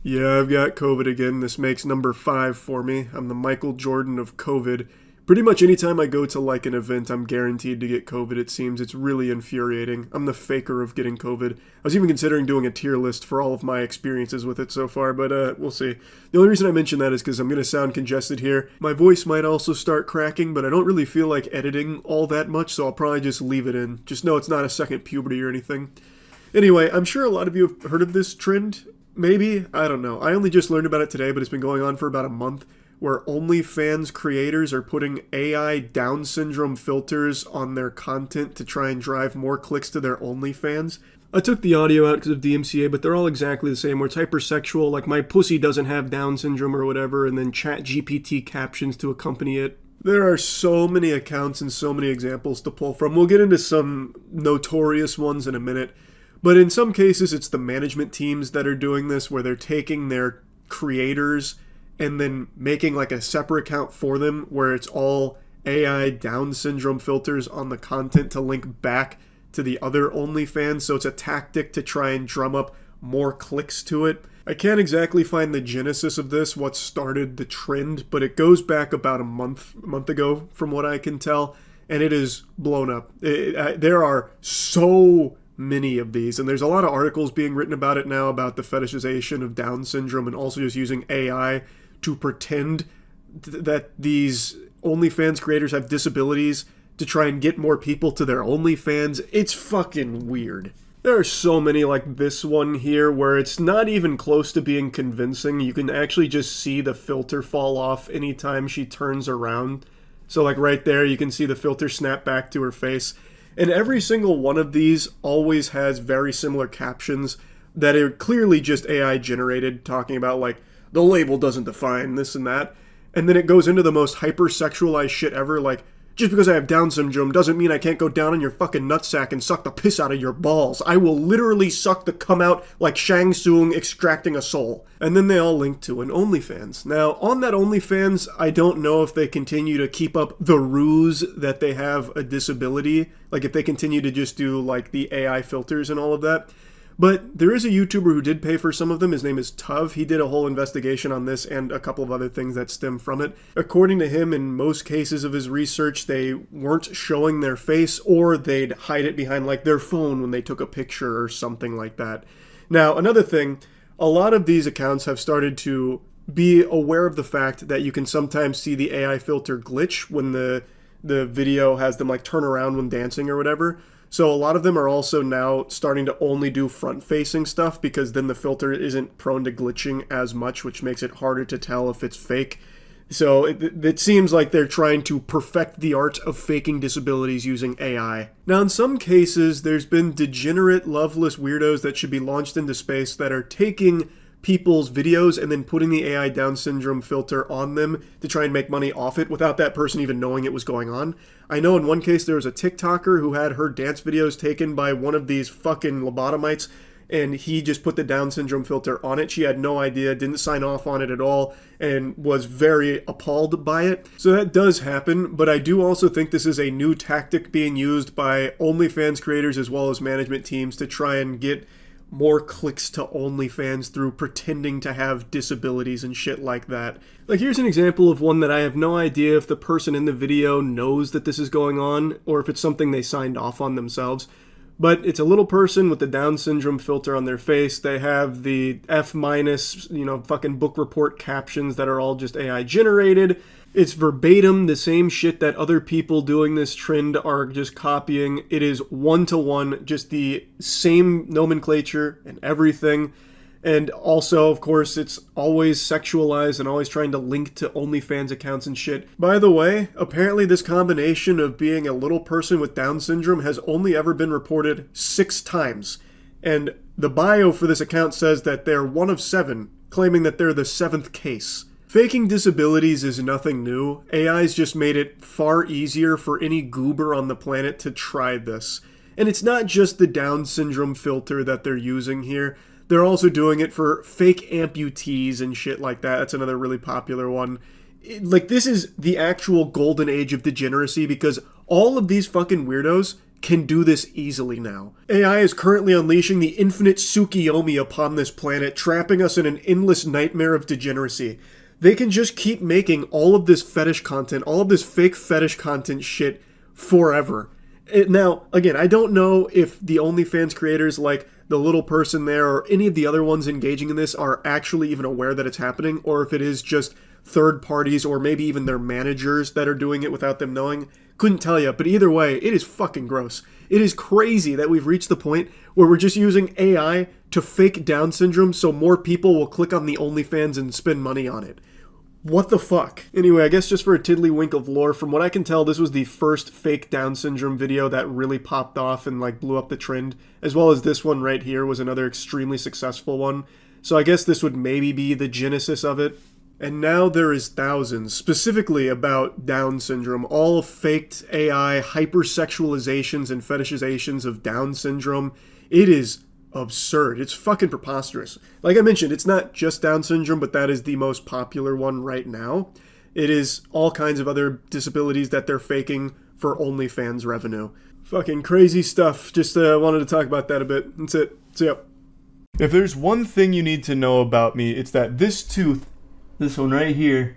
Yeah, I've got COVID again. This makes number 5 for me. I'm the Michael Jordan of COVID. Pretty much anytime I go to like an event, I'm guaranteed to get COVID, it seems. It's really infuriating. I'm the faker of getting COVID. I was even considering doing a tier list for all of my experiences with it so far, but we'll see. The only reason I mention that is because I'm going to sound congested here. My voice might also start cracking, but I don't really feel like editing all that much, so I'll probably just leave it in. Just know it's not a second puberty or anything. Anyway, I'm sure a lot of you have heard of this trend. Maybe, I don't know. I only just learned about it today, but it's been going on for about a month, where OnlyFans creators are putting AI Down syndrome filters on their content to try and drive more clicks to their OnlyFans. I took the audio out because of DMCA, but they're all exactly the same, where it's hypersexual, like my pussy doesn't have Down syndrome or whatever, and then ChatGPT captions to accompany it. There are so many accounts and so many examples to pull from. We'll get into some notorious ones in a minute. But in some cases, it's the management teams that are doing this, where they're taking their creators and then making like a separate account for them, where it's all AI Down syndrome filters on the content to link back to the other OnlyFans. So it's a tactic to try and drum up more clicks to it. I can't exactly find the genesis of this, what started the trend, but it goes back about a month ago, from what I can tell, and it is blown up. There are so many of these, and there's a lot of articles being written about it now, about the fetishization of Down syndrome and also just using AI to pretend that these OnlyFans creators have disabilities to try and get more people to their OnlyFans. It's fucking weird. There are so many like this one here where it's not even close to being convincing. You can actually just see the filter fall off anytime she turns around. So like right there, you can see the filter snap back to her face. And every single one of these always has very similar captions that are clearly just AI generated, talking about like, the label doesn't define this and that. And then it goes into the most hyper-sexualized shit ever, like, just because I have Down syndrome doesn't mean I can't go down on your fucking nutsack and suck the piss out of your balls. I will literally suck the cum out like Shang Tsung extracting a soul. And then they all link to an OnlyFans. Now, on that OnlyFans, I don't know if they continue to keep up the ruse that they have a disability, like if they continue to just do like the AI filters and all of that. But there is a YouTuber who did pay for some of them. His name is Tuv. He did a whole investigation on this and a couple of other things that stem from it. According to him, in most cases of his research, they weren't showing their face, or they'd hide it behind like their phone when they took a picture or something like that. Now, another thing, a lot of these accounts have started to be aware of the fact that you can sometimes see the AI filter glitch when the video has them like turn around when dancing or whatever. So a lot of them are also now starting to only do front-facing stuff, because then the filter isn't prone to glitching as much, which makes it harder to tell if it's fake. So it seems like they're trying to perfect the art of faking disabilities using AI. Now, in some cases, there's been degenerate, loveless weirdos that should be launched into space that are taking people's videos and then putting the AI Down syndrome filter on them to try and make money off it without that person even knowing it was going on. I know in one case there was a TikToker who had her dance videos taken by one of these fucking lobotomites, and he just put the Down syndrome filter on it. She had no idea, didn't sign off on it at all, and was very appalled by it. So that does happen, but I do also think this is a new tactic being used by OnlyFans creators as well as management teams to try and get more clicks to OnlyFans through pretending to have disabilities and shit like that. Like, here's an example of one that I have no idea if the person in the video knows that this is going on, or if it's something they signed off on themselves. But it's a little person with the Down syndrome filter on their face. They have the F-, fucking book report captions that are all just AI generated. It's verbatim the same shit that other people doing this trend are just copying. It is one-to-one, just the same nomenclature and everything. And also, of course, it's always sexualized and always trying to link to OnlyFans accounts and shit. By the way, apparently this combination of being a little person with Down syndrome has only ever been reported 6 times. And the bio for this account says that they're one of 7, claiming that they're the 7th case. Faking disabilities is nothing new. AI's just made it far easier for any goober on the planet to try this. And it's not just the Down syndrome filter that they're using here. They're also doing it for fake amputees and shit like that. That's another really popular one. This is the actual golden age of degeneracy, because all of these fucking weirdos can do this easily now. AI is currently unleashing the infinite Tsukiyomi upon this planet, trapping us in an endless nightmare of degeneracy. They can just keep making all of this fetish content, all of this fake fetish content shit forever. Now, again, I don't know if the OnlyFans creators like the little person there or any of the other ones engaging in this are actually even aware that it's happening, or if it is just third parties or maybe even their managers that are doing it without them knowing. Couldn't tell you, but either way, it is fucking gross. It is crazy that we've reached the point where we're just using AI to fake Down syndrome so more people will click on the OnlyFans and spend money on it. What the fuck? Anyway, I guess just for a tiddlywink of lore, from what I can tell, this was the first fake Down syndrome video that really popped off and like blew up the trend, as well as this one right here was another extremely successful one. So I guess this would maybe be the genesis of it. And now there is thousands, specifically about Down syndrome, all faked AI hypersexualizations and fetishizations of Down syndrome. It is absurd. It's fucking preposterous. Like I mentioned, it's not just Down syndrome, but that is the most popular one right now. It is all kinds of other disabilities that they're faking for OnlyFans revenue. Fucking crazy stuff. Just wanted to talk about that a bit. That's it. See ya. If there's one thing you need to know about me, it's that this tooth, this one right here,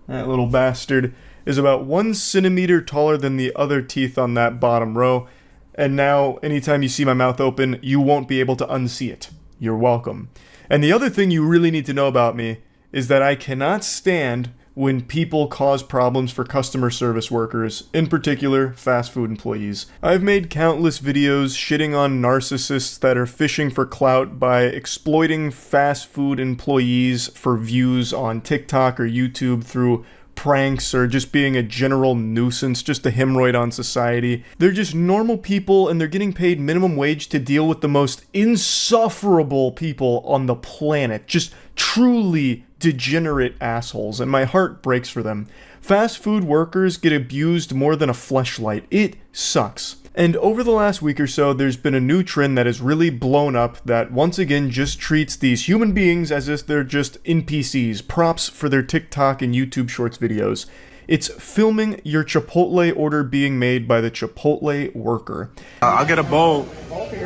that little bastard, is about 1 centimeter taller than the other teeth on that bottom row. And now, anytime you see my mouth open, you won't be able to unsee it. You're welcome. And the other thing you really need to know about me is that I cannot stand when people cause problems for customer service workers, in particular, fast food employees. I've made countless videos shitting on narcissists that are fishing for clout by exploiting fast food employees for views on TikTok or YouTube through pranks or just being a general nuisance, just a hemorrhoid on society. They're just normal people and they're getting paid minimum wage to deal with the most insufferable people on the planet. Just truly degenerate assholes, and my heart breaks for them. Fast food workers get abused more than a fleshlight. It sucks. And over the last week or so, there's been a new trend that has really blown up that once again just treats these human beings as if they're just NPCs, props for their TikTok and YouTube Shorts videos. It's filming your Chipotle order being made by the Chipotle worker. I'll get a bowl.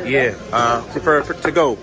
Yeah, prefer to go.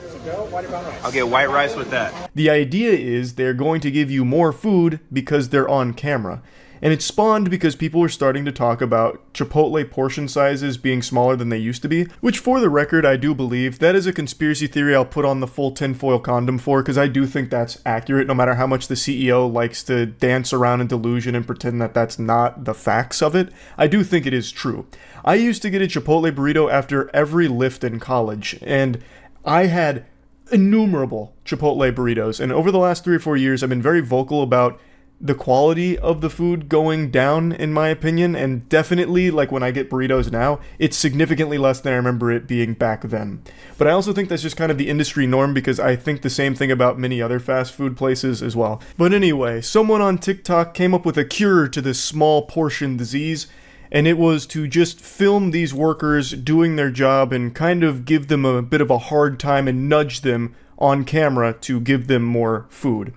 I'll get white rice with that. The idea is they're going to give you more food because they're on camera. And it spawned because people were starting to talk about Chipotle portion sizes being smaller than they used to be, which for the record, I do believe. That is a conspiracy theory I'll put on the full tinfoil condom for, because I do think that's accurate, no matter how much the CEO likes to dance around in delusion and pretend that that's not the facts of it. I do think it is true. I used to get a Chipotle burrito after every lift in college, and I had innumerable Chipotle burritos, and over the last 3 or 4 years, I've been very vocal about the quality of the food going down, in my opinion, and definitely, like when I get burritos now, it's significantly less than I remember it being back then. But I also think that's just kind of the industry norm, because I think the same thing about many other fast food places as well. But anyway, someone on TikTok came up with a cure to this small portion disease, and it was to just film these workers doing their job and kind of give them a bit of a hard time and nudge them on camera to give them more food.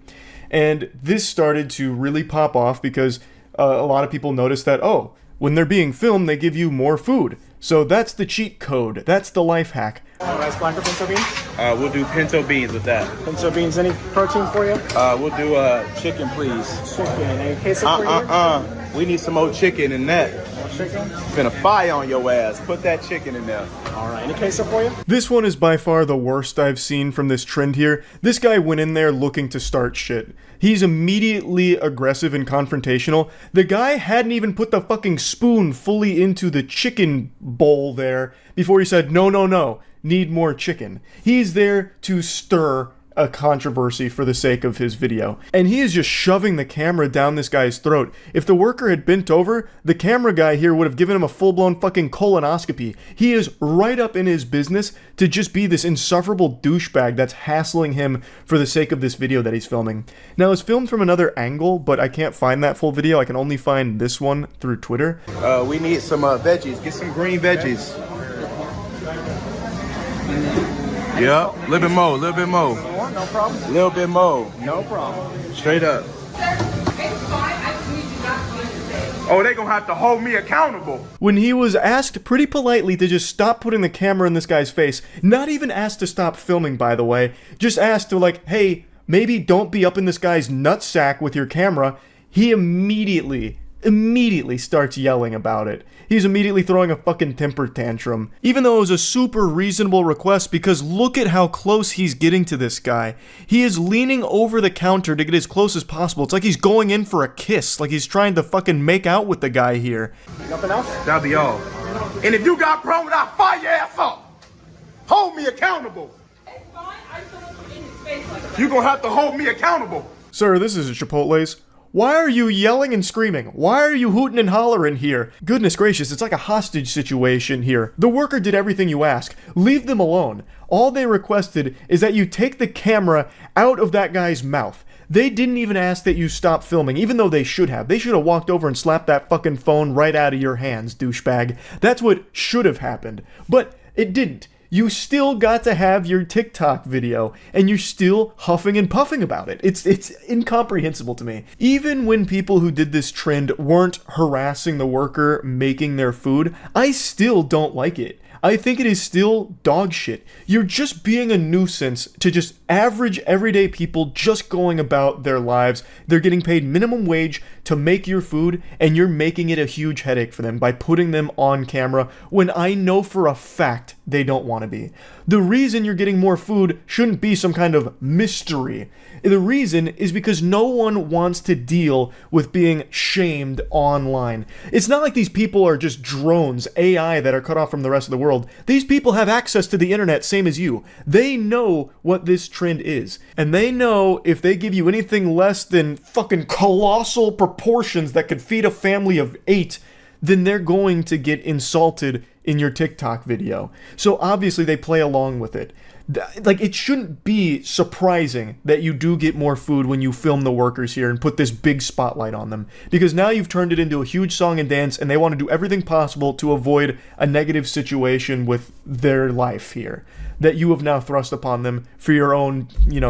And this started to really pop off because a lot of people noticed that, oh, when they're being filmed, they give you more food. So that's the cheat code. That's the life hack. Rice blanco pinto beans? We'll do pinto beans with that. Pinto beans, any protein for you? We'll do chicken, please. Chicken. Any queso for you? We need some more chicken in that. More chicken? Finna fire on your ass. Put that chicken in there. All right. Any queso for you? This one is by far the worst I've seen from this trend here. This guy went in there looking to start shit. He's immediately aggressive and confrontational. The guy hadn't even put the fucking spoon fully into the chicken bowl there before he said, no, need more chicken. He's there to stir a controversy for the sake of his video. And he is just shoving the camera down this guy's throat. If the worker had bent over, the camera guy here would have given him a full-blown fucking colonoscopy. He is right up in his business to just be this insufferable douchebag that's hassling him for the sake of this video that he's filming. Now, it's filmed from another angle, but I can't find that full video. I can only find this one through Twitter. We need some veggies. Get some green veggies. Yep, little bit more. No problem. Little bit more. No problem. Straight up. Oh, they gonna have to hold me accountable. When he was asked pretty politely to just stop putting the camera in this guy's face, not even asked to stop filming, by the way, just asked to like, hey, maybe don't be up in this guy's nutsack with your camera, he immediately starts yelling about it. He's immediately throwing a fucking temper tantrum. Even though it was a super reasonable request, because look at how close he's getting to this guy. He is leaning over the counter to get as close as possible. It's like he's going in for a kiss, like he's trying to fucking make out with the guy here. Nothing else? That'll be all. And if you got a problem, I'll fire your ass up. Hold me accountable. You gonna have to hold me accountable. Sir, this is Chipotle's. Why are you yelling and screaming? Why are you hooting and hollering here? Goodness gracious, it's like a hostage situation here. The worker did everything you ask. Leave them alone. All they requested is that you take the camera out of that guy's mouth. They didn't even ask that you stop filming, even though they should have. They should have walked over and slapped that fucking phone right out of your hands, douchebag. That's what should have happened. But it didn't. You still got to have your TikTok video, and you're still huffing and puffing about it. It's incomprehensible to me. Even when people who did this trend weren't harassing the worker making their food, I still don't like it. I think it is still dog shit. You're just being a nuisance to just average everyday people just going about their lives. They're getting paid minimum wage to make your food, and you're making it a huge headache for them by putting them on camera when I know for a fact they don't want to be. The reason you're getting more food shouldn't be some kind of mystery. The reason is because no one wants to deal with being shamed online. It's not like these people are just drones, AI that are cut off from the rest of the world. These people have access to the internet, same as you. They know what this trend is. And they know if they give you anything less than fucking colossal proportions that could feed a family of 8, then they're going to get insulted in your TikTok video. So obviously they play along with it. Like, it shouldn't be surprising that you do get more food when you film the workers here and put this big spotlight on them, because now you've turned it into a huge song and dance, and they want to do everything possible to avoid a negative situation with their life here that you have now thrust upon them for your own,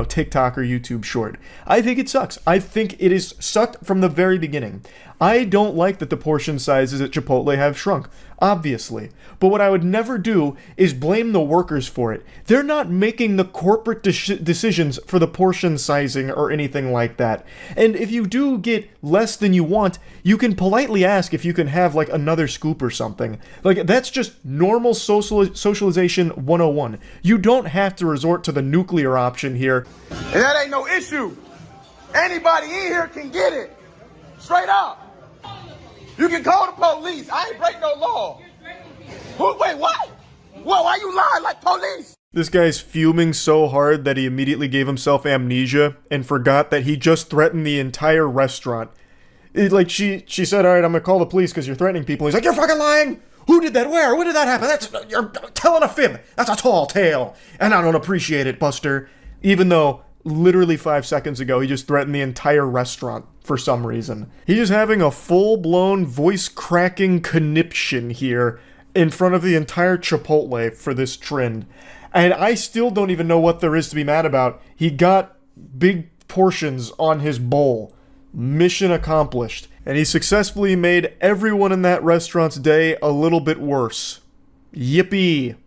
TikTok or YouTube short. I think it sucks. I think it is sucked from the very beginning. I don't like that the portion sizes at Chipotle have shrunk, obviously. But what I would never do is blame the workers for it. They're not making the corporate decisions for the portion sizing or anything like that. And if you do get less than you want, you can politely ask if you can have like another scoop or something. Like, that's just normal socialization 101. You don't have to resort to the nuclear option here. And that ain't no issue. Anybody in here can get it. Straight up. You can call the police. I ain't break no law. Wait, what? Whoa, why you lying like police? This guy's fuming so hard that he immediately gave himself amnesia and forgot that he just threatened the entire restaurant. She said, all right, I'm gonna call the police because you're threatening people. He's like, you're fucking lying! Who did that? Where? When did that happen? You're telling a fib. That's a tall tale. And I don't appreciate it, Buster. Even though literally 5 seconds ago, he just threatened the entire restaurant for some reason. He's just having a full-blown voice-cracking conniption here in front of the entire Chipotle for this trend. And I still don't even know what there is to be mad about. He got big portions on his bowl. Mission accomplished. And he successfully made everyone in that restaurant's day a little bit worse. Yippee.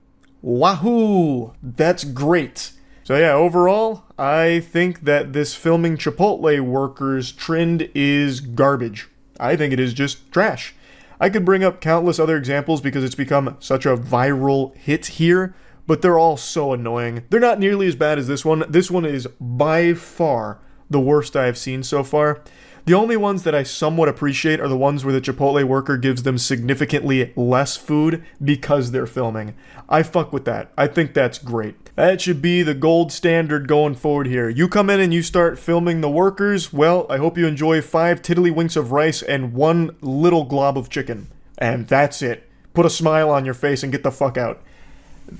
Wahoo! That's great. So yeah, overall, I think that this filming Chipotle workers trend is garbage. I think it is just trash. I could bring up countless other examples because it's become such a viral hit here, but they're all so annoying. They're not nearly as bad as this one. This one is by far the worst I have seen so far. The only ones that I somewhat appreciate are the ones where the Chipotle worker gives them significantly less food because they're filming. I fuck with that. I think that's great. That should be the gold standard going forward here. You come in and you start filming the workers, well, I hope you enjoy 5 tiddlywinks of rice and 1 little glob of chicken. And that's it. Put a smile on your face and get the fuck out.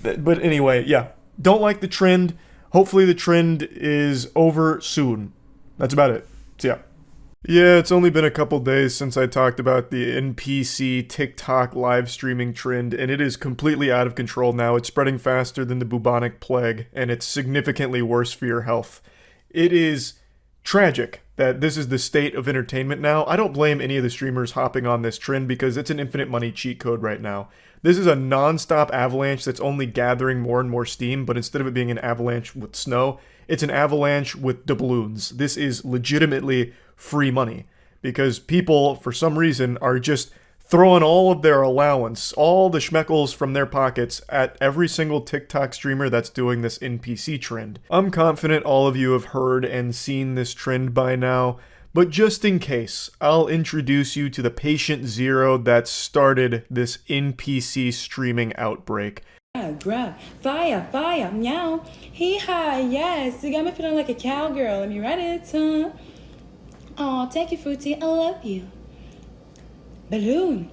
But anyway, yeah. Don't like the trend. Hopefully the trend is over soon. That's about it. So yeah. Yeah, it's only been a couple days since I talked about the NPC TikTok live streaming trend, and it is completely out of control now. It's spreading faster than the bubonic plague, and it's significantly worse for your health. It is tragic that this is the state of entertainment now. I don't blame any of the streamers hopping on this trend because it's an infinite money cheat code right now. This is a non-stop avalanche that's only gathering more and more steam, but instead of it being an avalanche with snow, it's an avalanche with doubloons. This is legitimately free money because people, for some reason, are just throwing all of their allowance, all the schmeckles from their pockets at every single TikTok streamer that's doing this NPC trend. I'm confident all of you have heard and seen this trend by now, but just in case, I'll introduce you to the patient zero that started this NPC streaming outbreak. Grab, fire, fire, meow, hee-haw, yes, you got me feeling like a cowgirl, let me write it, Aw, thank you, Fruity, I love you. Balloon.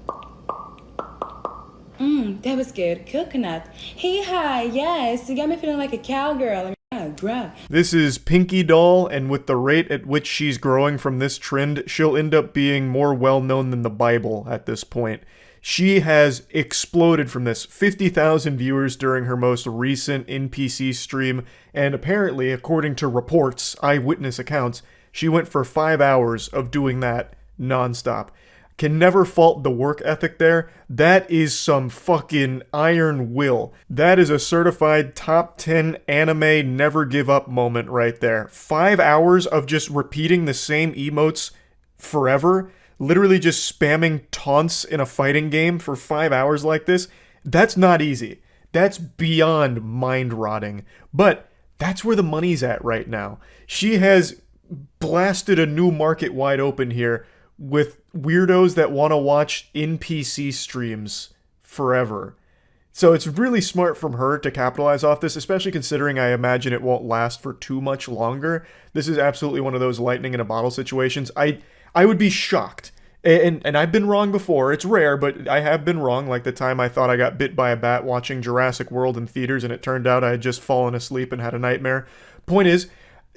That was good. Coconut. Hee-haw, yes, you got me feeling like a cowgirl, let me grab. This is Pinky Doll, and with the rate at which she's growing from this trend, she'll end up being more well-known than the Bible at this point. She has exploded from this. 50,000 viewers during her most recent NPC stream, and apparently, according to reports, eyewitness accounts, she went for 5 hours of doing that non-stop. Can never fault the work ethic there. That is some fucking iron will. That is a certified top 10 anime never give up moment right there. 5 hours of just repeating the same emotes forever. Literally just spamming taunts in a fighting game for 5 hours like this. That's not easy. That's beyond mind-rotting. But that's where the money's at right now. She has blasted a new market wide open here with weirdos that want to watch NPC streams forever. So it's really smart from her to capitalize off this, especially considering I imagine it won't last for too much longer. This is absolutely one of those lightning in a bottle situations. I would be shocked. And I've been wrong before. It's rare, but I have been wrong. Like the time I thought I got bit by a bat watching Jurassic World in theaters, and it turned out I had just fallen asleep and had a nightmare. Point is,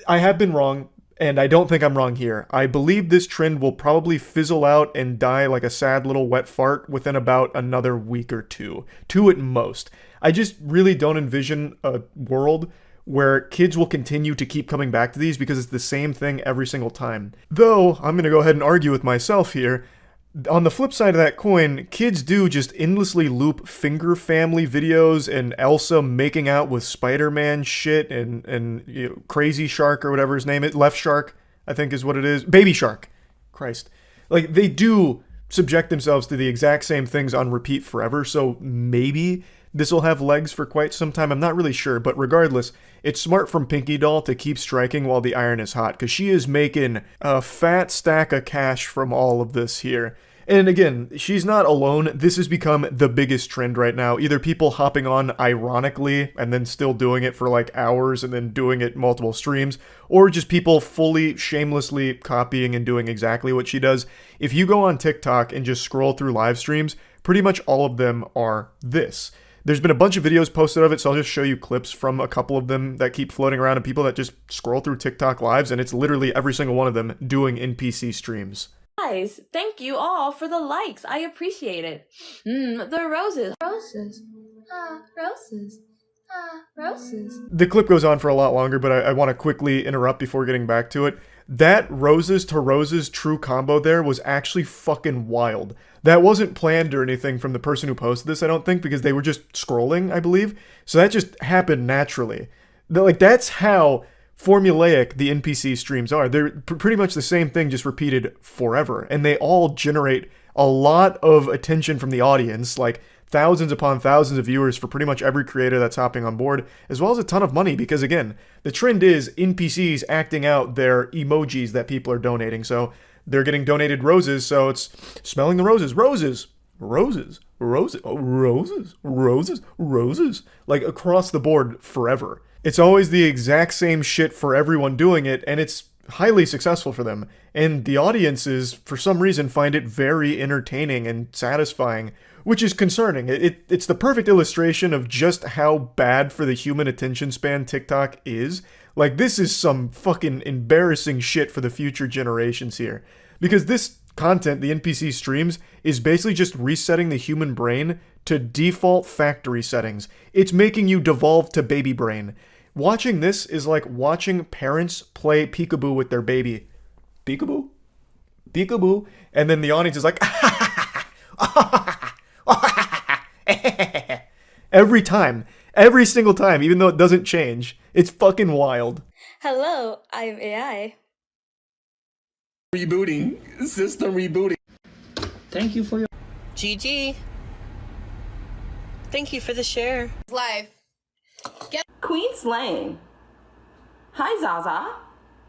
I have been wrong. And I don't think I'm wrong here. I believe this trend will probably fizzle out and die like a sad little wet fart within about another week or two. Two at most. I just really don't envision a world where kids will continue to keep coming back to these because it's the same thing every single time. Though, I'm going to go ahead and argue with myself here. On the flip side of that coin, kids do just endlessly loop Finger Family videos and Elsa making out with Spider-Man shit and you know, Crazy Shark or whatever his name is. Left Shark, I think is what it is. Baby Shark. Christ. Like, they do subject themselves to the exact same things on repeat forever, so maybe this will have legs for quite some time. I'm not really sure, but regardless, it's smart from Pinky Doll to keep striking while the iron is hot, because she is making a fat stack of cash from all of this here. And again, she's not alone. This has become the biggest trend right now. Either people hopping on ironically and then still doing it for like hours and then doing it multiple streams, or just people fully shamelessly copying and doing exactly what she does. If you go on TikTok and just scroll through live streams, pretty much all of them are this. There's been a bunch of videos posted of it, so I'll just show you clips from a couple of them that keep floating around of people that just scroll through TikTok lives, and it's literally every single one of them doing NPC streams. Guys, thank you all for the likes. I appreciate it. The roses. Roses. Roses. Roses. The clip goes on for a lot longer, but I want to quickly interrupt before getting back to it. That roses to roses true combo there was actually fucking wild. That wasn't planned or anything from the person who posted this, I don't think, because they were just scrolling, I believe. So that just happened naturally. Like, that's how formulaic the NPC streams are. They're pretty much the same thing, just repeated forever. And they all generate a lot of attention from the audience, like thousands upon thousands of viewers for pretty much every creator that's hopping on board, as well as a ton of money, because again, the trend is NPCs acting out their emojis that people are donating. So they're getting donated roses, so it's smelling the roses. Roses! Roses! Roses! Oh, roses! Roses! Roses! Like, across the board forever. It's always the exact same shit for everyone doing it, and it's highly successful for them. And the audiences, for some reason, find it very entertaining and satisfying, which is concerning. It's the perfect illustration of just how bad for the human attention span TikTok is. Like, this is some fucking embarrassing shit for the future generations here. Because this content, the NPC streams, is basically just resetting the human brain to default factory settings. It's making you devolve to baby brain. Watching this is like watching parents play peekaboo with their baby. Peekaboo? Peekaboo? And then the audience is like, every time. Every single time, even though it doesn't change. It's fucking wild. Hello, I'm AI. Rebooting. System rebooting. Thank you for your GG. Thank you for the share. Life. Queen Slane. Hi, Zaza.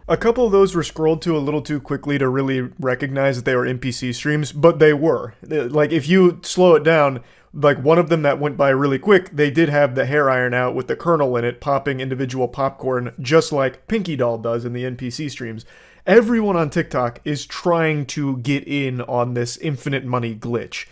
A couple of those were scrolled to a little too quickly to really recognize that they were NPC streams, but they were. Like, if you slow it down, like one of them that went by really quick, they did have the hair iron out with the kernel in it, popping individual popcorn, just like Pinky Doll does in the NPC streams. Everyone on TikTok is trying to get in on this infinite money glitch.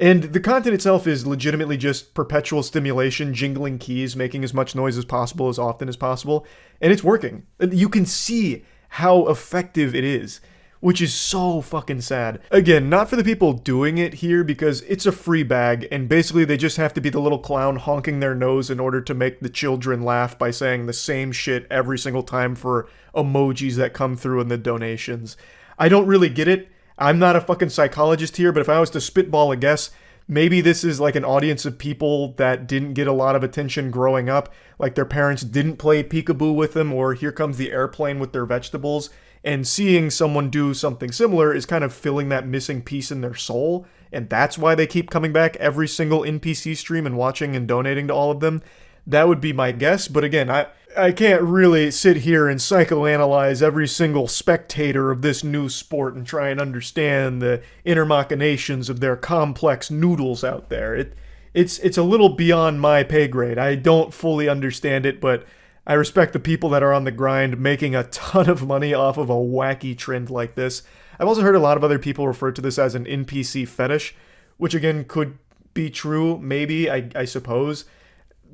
And the content itself is legitimately just perpetual stimulation, jingling keys, making as much noise as possible, as often as possible. And it's working. You can see how effective it is, which is so fucking sad. Again, not for the people doing it here, because it's a free bag, and basically they just have to be the little clown honking their nose in order to make the children laugh by saying the same shit every single time for emojis that come through in the donations. I don't really get it. I'm not a fucking psychologist here, but if I was to spitball a guess, maybe this is like an audience of people that didn't get a lot of attention growing up, like their parents didn't play peekaboo with them, or Here Comes the Airplane with their vegetables, and seeing someone do something similar is kind of filling that missing piece in their soul, and that's why they keep coming back every single NPC stream and watching and donating to all of them. That would be my guess, but again, I can't really sit here and psychoanalyze every single spectator of this new sport and try and understand the inner machinations of their complex noodles out there. It's a little beyond my pay grade. I don't fully understand it, but I respect the people that are on the grind making a ton of money off of a wacky trend like this. I've also heard a lot of other people refer to this as an NPC fetish, which again could be true, maybe, I suppose.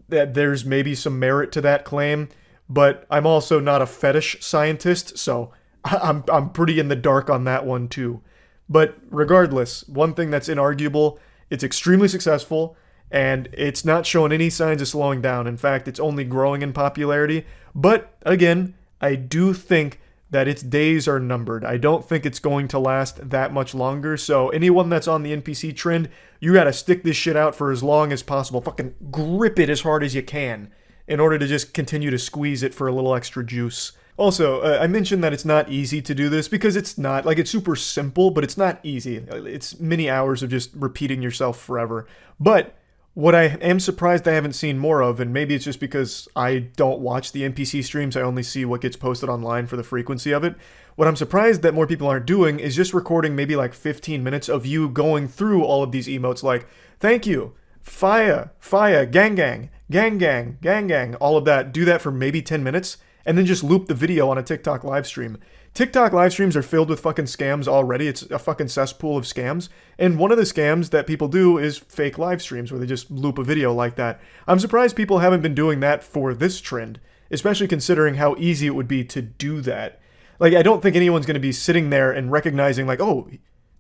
That there's maybe some merit to that claim, but I'm also not a fetish scientist, so I'm pretty in the dark on that one too. But regardless, one thing that's inarguable, it's extremely successful, and it's not showing any signs of slowing down. In fact, it's only growing in popularity. But again, I do think that its days are numbered. I don't think it's going to last that much longer, so anyone that's on the NPC trend, you gotta stick this shit out for as long as possible. Fucking grip it as hard as you can in order to just continue to squeeze it for a little extra juice. Also, I mentioned that it's not easy to do this because it's not. Like, it's super simple, but it's not easy. It's many hours of just repeating yourself forever. But what I am surprised I haven't seen more of, and maybe it's just because I don't watch the NPC streams, I only see what gets posted online for the frequency of it. What I'm surprised that more people aren't doing is just recording maybe like 15 minutes of you going through all of these emotes like, thank you, fire, gang gang, gang gang, gang gang, all of that. Do that for maybe 10 minutes, and then just loop the video on a TikTok live stream. TikTok live streams are filled with fucking scams already. It's a fucking cesspool of scams. And one of the scams that people do is fake live streams where they just loop a video like that. I'm surprised people haven't been doing that for this trend, especially considering how easy it would be to do that. Like, I don't think anyone's going to be sitting there and recognizing like, oh,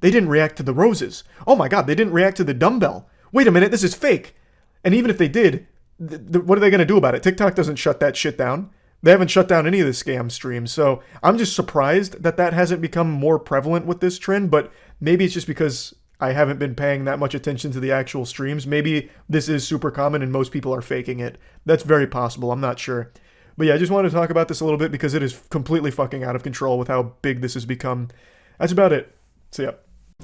they didn't react to the roses. Oh my god, they didn't react to the dumbbell. Wait a minute, this is fake. And even if they did, what are they going to do about it? TikTok doesn't shut that shit down. They haven't shut down any of the scam streams, so I'm just surprised that that hasn't become more prevalent with this trend, but maybe it's just because I haven't been paying that much attention to the actual streams. Maybe this is super common and most people are faking it. That's very possible, I'm not sure. But yeah, I just wanted to talk about this a little bit because it is completely fucking out of control with how big this has become. That's about it. So yeah.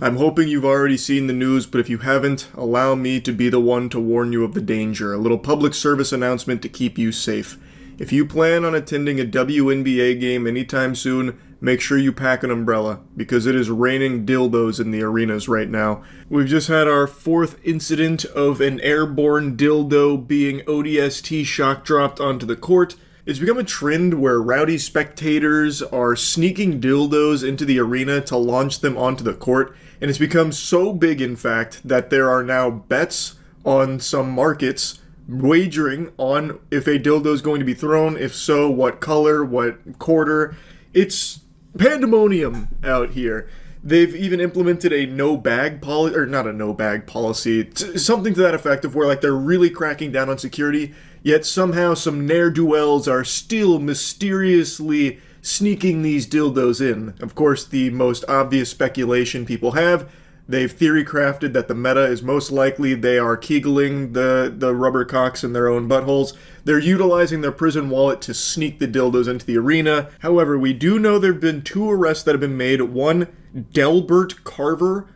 I'm hoping you've already seen the news, but if you haven't, allow me to be the one to warn you of the danger. A little public service announcement to keep you safe. If you plan on attending a WNBA game anytime soon, make sure you pack an umbrella, because it is raining dildos in the arenas right now. We've just had our 4th incident of an airborne dildo being ODST shock dropped onto the court. It's become a trend where rowdy spectators are sneaking dildos into the arena to launch them onto the court, and it's become so big, in fact, that there are now bets on some markets wagering on if a dildo is going to be thrown, if so, what color, what quarter. It's pandemonium out here. They've even implemented a no-bag policy, or not a no-bag policy, something to that effect of where like they're really cracking down on security. yet somehow some ne'er-do-wells are still mysteriously sneaking these dildos in. Of course, the most obvious speculation people have, they've theory crafted that the meta is most likely they are kegeling the rubber cocks in their own buttholes. They're utilizing their prison wallet to sneak the dildos into the arena. However, we do know there have been 2 arrests that have been made. One, Delbert Carver.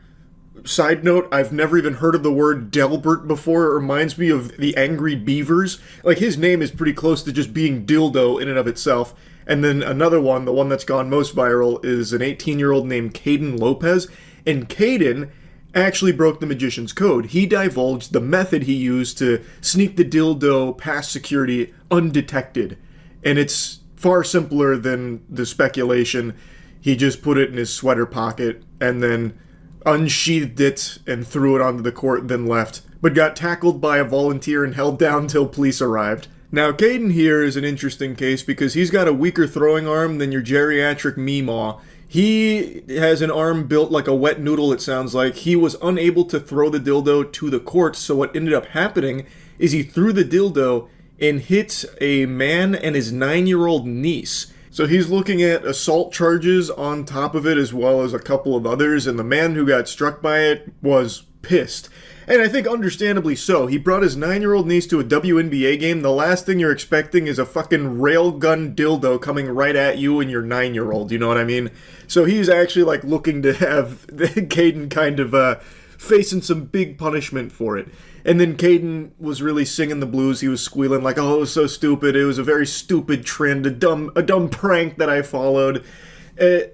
Side note, I've never even heard of the word Delbert before. It reminds me of the Angry Beavers. Like, his name is pretty close to just being dildo in and of itself. And then another one, the one that's gone most viral, is an 18-year-old named Caden Lopez. And Caden actually broke the magician's code. He divulged the method he used to sneak the dildo past security undetected. And it's far simpler than the speculation. He just put it in his sweater pocket and then unsheathed it and threw it onto the court, then left. But got tackled by a volunteer and held down till police arrived. Now, Caden here is an interesting case because he's got a weaker throwing arm than your geriatric Meemaw. He has an arm built like a wet noodle, it sounds like. He was unable to throw the dildo to the court, so what ended up happening is he threw the dildo and hit a man and his 9-year-old niece. So he's looking at assault charges on top of it as well as a couple of others, and the man who got struck by it was pissed. And I think understandably so. He brought his 9-year-old niece to a WNBA game. The last thing you're expecting is a fucking railgun dildo coming right at you and your 9-year-old, you know what I mean? So he's actually like looking to have Caden kind of facing some big punishment for it. And then Caden was really singing the blues. He was squealing like, oh, it was so stupid. It was a very stupid trend, a dumb prank that I followed.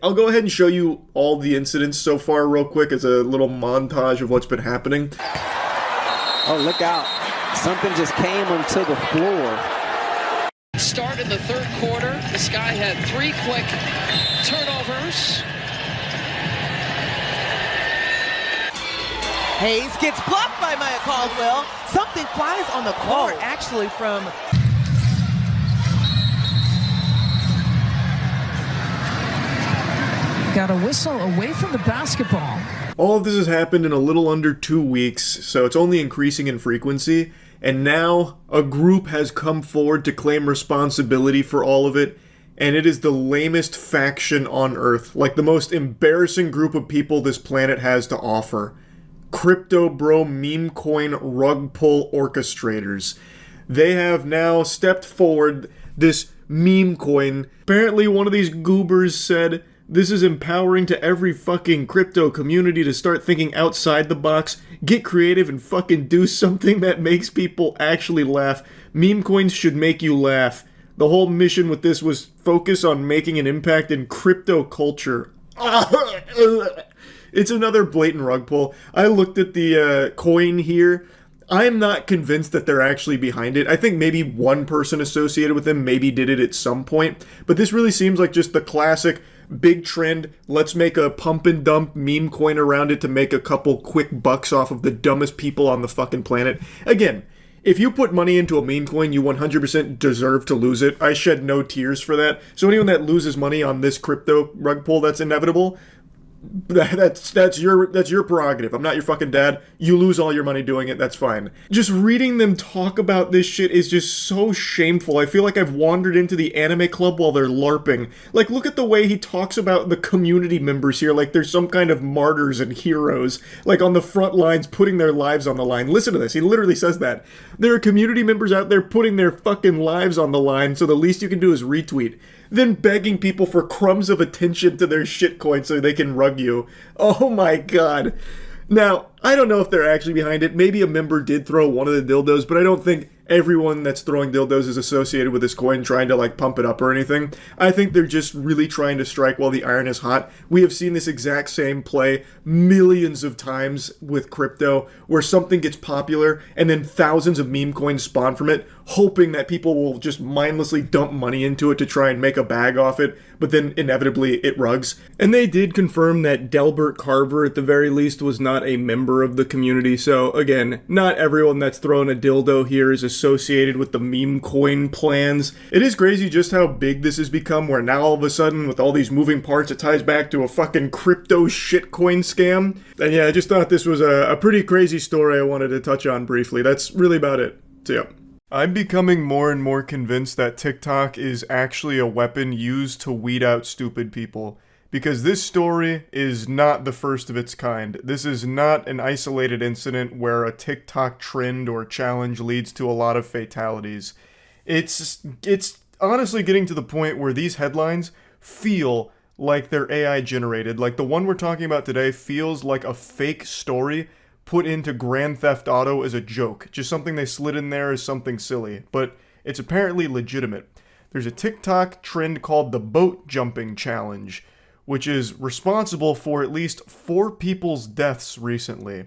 I'll go ahead and show you all the incidents so far real quick as a little montage of what's been happening. Oh, look out. Something just came onto the floor. Start in the third quarter. This guy had 3 quick turnovers. Hayes gets blocked by Maya Caldwell. Something flies on the court, actually, from... Got a whistle away from the basketball. All of this has happened in a little under 2 weeks, so it's only increasing in frequency. And now a group has come forward to claim responsibility for all of it. And it is the lamest faction on Earth. Like the most embarrassing group of people this planet has to offer. Crypto Bro Meme Coin Rug Pull Orchestrators. They have now stepped forward, this meme coin. Apparently one of these goobers said, this is empowering to every fucking crypto community to start thinking outside the box, get creative and fucking do something that makes people actually laugh. Meme coins should make you laugh. The whole mission with this was focus on making an impact in crypto culture. It's another blatant rug pull. I looked at the coin here. I'm not convinced that they're actually behind it. I think maybe one person associated with them maybe did it at some point. But this really seems like just the classic big trend. Let's make a pump and dump meme coin around it to make a couple quick bucks off of the dumbest people on the fucking planet. Again, if you put money into a meme coin, you 100% deserve to lose it. I shed no tears for that. So anyone that loses money on this crypto rug pull that's inevitable, that's your prerogative. I'm not your fucking dad. You lose all your money doing it, that's fine. Just reading them talk about this shit is just so shameful. I feel like I've wandered into the anime club while they're LARPing. Like, look at the way he talks about the community members here like they're some kind of martyrs and heroes, like on the front lines putting their lives on the line. Listen to this, he literally says that. There are community members out there putting their fucking lives on the line, so the least you can do is retweet. Then begging people for crumbs of attention to their shitcoin so they can rug you. Oh my god. Now, I don't know if they're actually behind it. Maybe a member did throw one of the dildos, but I don't think everyone that's throwing dildos is associated with this coin trying to like pump it up or anything. I think they're just really trying to strike while the iron is hot. We have seen this exact same play millions of times with crypto, where something gets popular and then thousands of meme coins spawn from it, hoping that people will just mindlessly dump money into it to try and make a bag off it, but then inevitably it rugs. And they did confirm that Delbert Carver at the very least was not a member of the community, so again, not everyone that's thrown a dildo here is associated with the meme coin plans. It is crazy just how big this has become, where now all of a sudden with all these moving parts it ties back to a fucking crypto shitcoin scam. And yeah, I just thought this was a pretty crazy story I wanted to touch on briefly. That's really about it. So yeah. I'm becoming more and more convinced that TikTok is actually a weapon used to weed out stupid people. Because this story is not the first of its kind. This is not an isolated incident where a TikTok trend or challenge leads to a lot of fatalities. It's honestly getting to the point where these headlines feel like they're AI generated. Like the one we're talking about today feels like a fake story put into Grand Theft Auto as a joke. Just something they slid in there as something silly. But it's apparently legitimate. There's a TikTok trend called the boat jumping challenge, which is responsible for at least 4 people's deaths recently.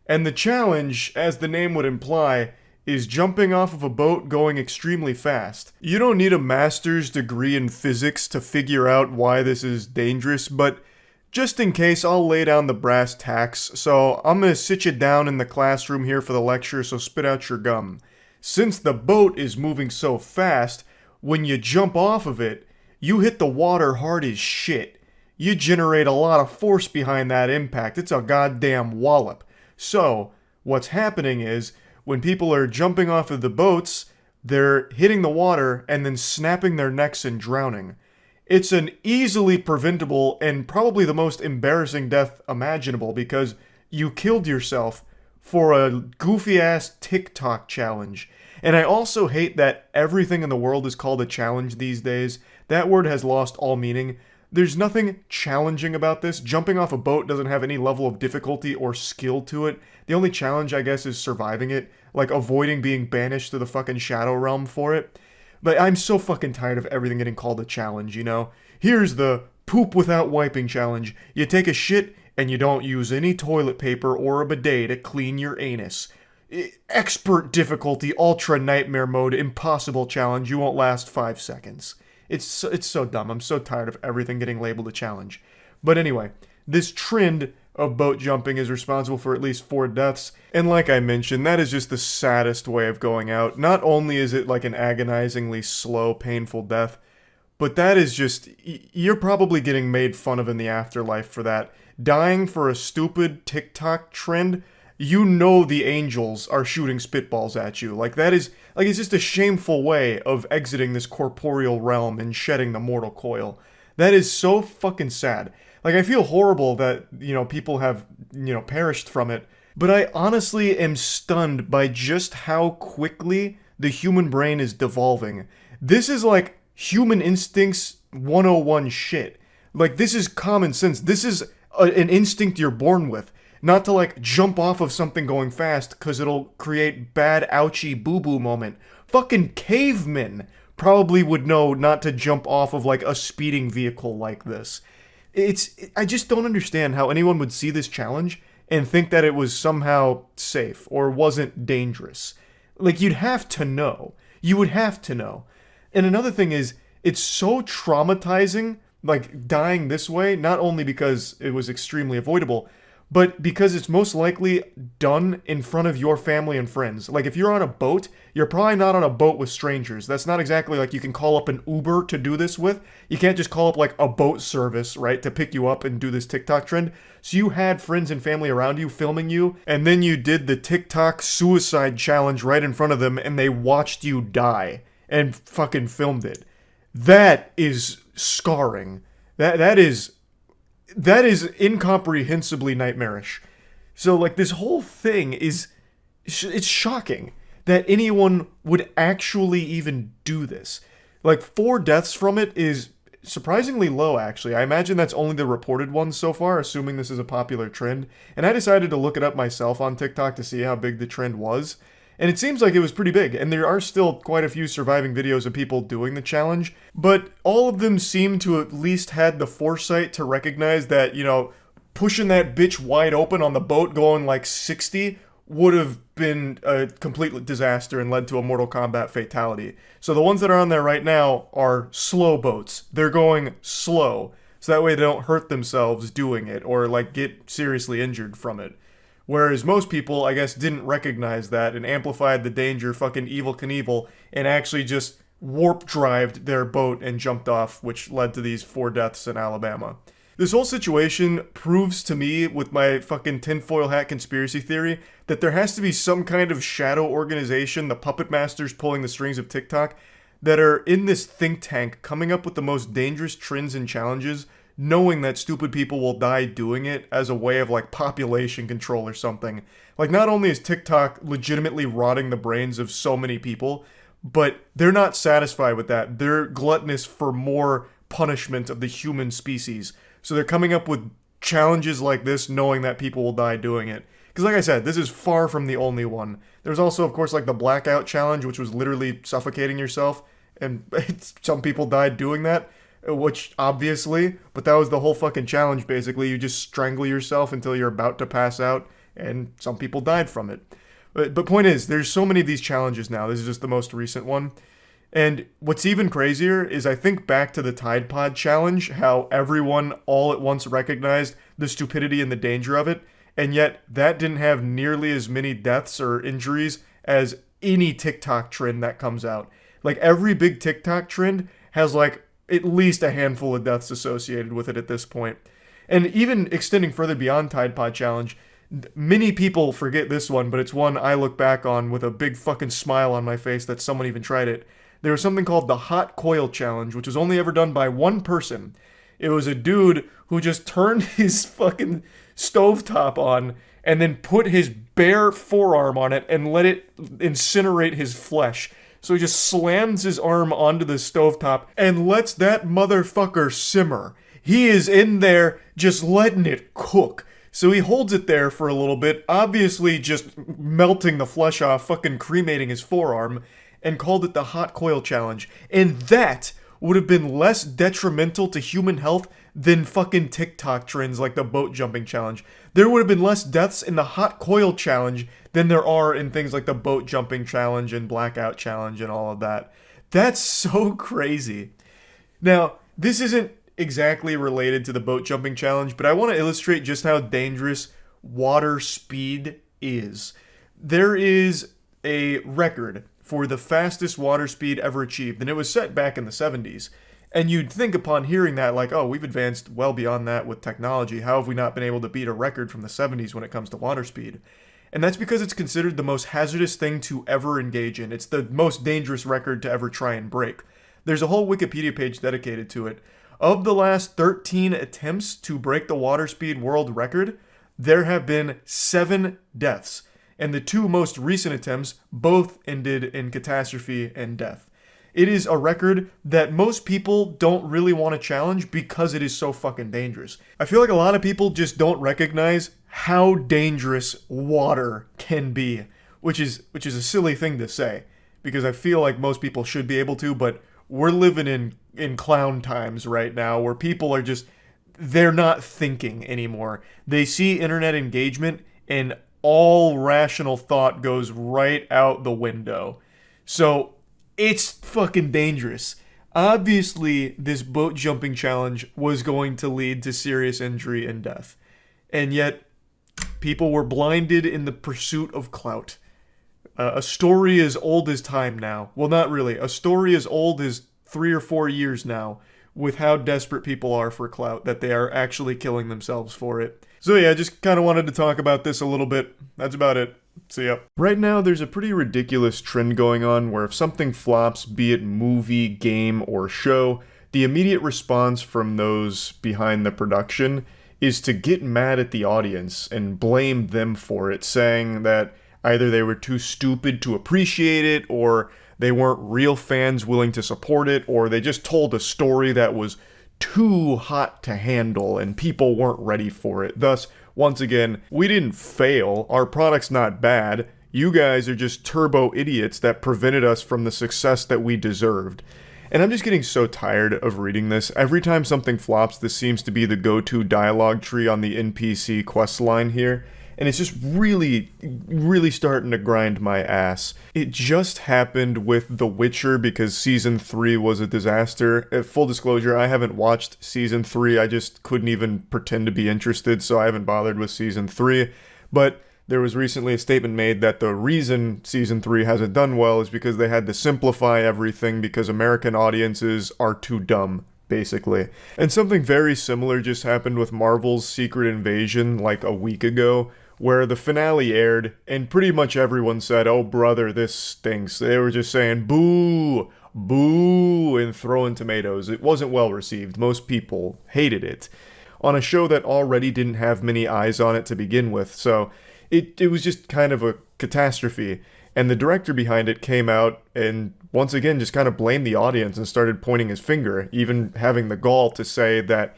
And the challenge, as the name would imply, is jumping off of a boat going extremely fast. You don't need a master's degree in physics to figure out why this is dangerous, but just in case, I'll lay down the brass tacks, so I'm gonna sit you down in the classroom here for the lecture, so spit out your gum. Since the boat is moving so fast, when you jump off of it, you hit the water hard as shit. You generate a lot of force behind that impact. It's a goddamn wallop. So, what's happening is, when people are jumping off of the boats, they're hitting the water and then snapping their necks and drowning. It's an easily preventable and probably the most embarrassing death imaginable because you killed yourself for a goofy-ass TikTok challenge. And I also hate that everything in the world is called a challenge these days. That word has lost all meaning. There's nothing challenging about this. Jumping off a boat doesn't have any level of difficulty or skill to it. The only challenge, I guess, is surviving it. Like, avoiding being banished to the fucking Shadow Realm for it. But I'm so fucking tired of everything getting called a challenge, you know? Here's the poop without wiping challenge. You take a shit and you don't use any toilet paper or a bidet to clean your anus. Expert difficulty, ultra nightmare mode, impossible challenge. You won't last 5 seconds. It's so dumb. I'm so tired of everything getting labeled a challenge. But anyway, this trend of boat jumping is responsible for at least 4 deaths. And like I mentioned, that is just the saddest way of going out. Not only is it like an agonizingly slow, painful death, but that is just, you're probably getting made fun of in the afterlife for that. Dying for a stupid TikTok trend, you know the angels are shooting spitballs at you. Like that is, like it's just a shameful way of exiting this corporeal realm and shedding the mortal coil. That is so fucking sad. Like I feel horrible that, you know, people have, you know, perished from it. But I honestly am stunned by just how quickly the human brain is devolving. This is like human instincts 101 shit. Like this is common sense. This is an instinct you're born with. Not to like jump off of something going fast because it'll create bad ouchie boo-boo moment. Fucking cavemen probably would know not to jump off of like a speeding vehicle like this. I just don't understand how anyone would see this challenge and think that it was somehow safe or wasn't dangerous. Like you'd have to know. You would have to know. And another thing is, it's so traumatizing, like dying this way, not only because it was extremely avoidable, but because it's most likely done in front of your family and friends. Like, if you're on a boat, you're probably not on a boat with strangers. That's not exactly like you can call up an Uber to do this with. You can't just call up, like, a boat service, right, to pick you up and do this TikTok trend. So you had friends and family around you filming you, and then you did the TikTok suicide challenge right in front of them, and they watched you die and fucking filmed it. That is scarring. That is incomprehensibly nightmarish. So, like, this whole thing is, it's shocking that anyone would actually even do this. Like, 4 deaths from it is surprisingly low, actually. I imagine that's only the reported ones so far, assuming this is a popular trend. And I decided to look it up myself on TikTok to see how big the trend was. And it seems like it was pretty big, and there are still quite a few surviving videos of people doing the challenge, but all of them seem to at least had the foresight to recognize that, you know, pushing that bitch wide open on the boat going like 60 would have been a complete disaster and led to a Mortal Kombat fatality. So the ones that are on there right now are slow boats. They're going slow, so that way they don't hurt themselves doing it or like get seriously injured from it. Whereas most people, I guess, didn't recognize that and amplified the danger, fucking Evel Knievel, and actually just warp-drived their boat and jumped off, which led to these 4 deaths in Alabama. This whole situation proves to me, with my fucking tinfoil hat conspiracy theory, that there has to be some kind of shadow organization, the puppet masters pulling the strings of TikTok, that are in this think tank coming up with the most dangerous trends and challenges, knowing that stupid people will die doing it as a way of like population control or something. Like, not only is TikTok legitimately rotting the brains of so many people, but they're not satisfied with that. They're gluttonous for more punishment of the human species. So they're coming up with challenges like this, knowing that people will die doing it. Because like I said, this is far from the only one. There's also, of course, like the blackout challenge, which was literally suffocating yourself. And some people died doing that, which obviously, but that was the whole fucking challenge basically. You just strangle yourself until you're about to pass out, and some people died from it. But point is, there's so many of these challenges now. This is just the most recent one. And what's even crazier is I think back to the Tide Pod challenge, how everyone all at once recognized the stupidity and the danger of it, and yet that didn't have nearly as many deaths or injuries as any TikTok trend that comes out. Like, every big TikTok trend has like at least a handful of deaths associated with it at this point. And even extending further beyond Tide Pod challenge, many people forget this one, but it's one I look back on with a big fucking smile on my face that someone even tried it. There was something called the Hot Coil Challenge, which was only ever done by one person. It was a dude who just turned his fucking stovetop on and then put his bare forearm on it and let it incinerate his flesh. So he just slams his arm onto the stovetop and lets that motherfucker simmer. He is in there just letting it cook. So he holds it there for a little bit, obviously just melting the flesh off, fucking cremating his forearm, and called it the Hot Coil Challenge. And that would have been less detrimental to human health than fucking TikTok trends like the boat jumping challenge. There would have been less deaths in the Hot Coil Challenge than there are in things like the boat jumping challenge and blackout challenge and all of that. That's so crazy. Now, this isn't exactly related to the boat jumping challenge, but I want to illustrate just how dangerous water speed is. There is a record for the fastest water speed ever achieved, and it was set back in the 70s. And you'd think upon hearing that, like, oh, we've advanced well beyond that with technology. How have we not been able to beat a record from the 70s when it comes to water speed? And that's because it's considered the most hazardous thing to ever engage in. It's the most dangerous record to ever try and break. There's a whole Wikipedia page dedicated to it. Of the last 13 attempts to break the water speed world record, there have been 7 deaths. And the 2 most recent attempts both ended in catastrophe and death. It is a record that most people don't really want to challenge because it is so fucking dangerous. I feel like a lot of people just don't recognize how dangerous water can be, which is a silly thing to say, because I feel like most people should be able to, but we're living in clown times right now where people are just, they're not thinking anymore. They see internet engagement and all rational thought goes right out the window. So it's fucking dangerous. Obviously, this boat jumping challenge was going to lead to serious injury and death. And yet, people were blinded in the pursuit of clout. A story as old as time now. Well, not really. A story as old as 3 or 4 years now, with how desperate people are for clout, that they are actually killing themselves for it. So yeah, just kind of wanted to talk about this a little bit. That's about it. See ya. Right now, there's a pretty ridiculous trend going on where if something flops, be it movie, game, or show, the immediate response from those behind the production is to get mad at the audience and blame them for it, saying that either they were too stupid to appreciate it, or they weren't real fans willing to support it, or they just told a story that was too hot to handle and people weren't ready for it. Thus, once again, we didn't fail. Our product's not bad. You guys are just turbo idiots that prevented us from the success that we deserved. And I'm just getting so tired of reading this. Every time something flops, this seems to be the go-to dialogue tree on the NPC quest line here. And it's just really, really starting to grind my ass. It just happened with The Witcher because Season 3 was a disaster. Full disclosure, I haven't watched Season 3. I just couldn't even pretend to be interested, so I haven't bothered with Season 3. But there was recently a statement made that the reason Season 3 hasn't done well is because they had to simplify everything because American audiences are too dumb basically. And something very similar just happened with Marvel's Secret Invasion like a week ago, where the finale aired, and pretty much everyone said, "Oh brother, this stinks." They were just saying, "Boo! Boo!" and throwing tomatoes. It wasn't well received. Most people hated it. On a show that already didn't have many eyes on it to begin with, so it was just kind of a catastrophe. And the director behind it came out and once again just kind of blamed the audience and started pointing his finger, even having the gall to say that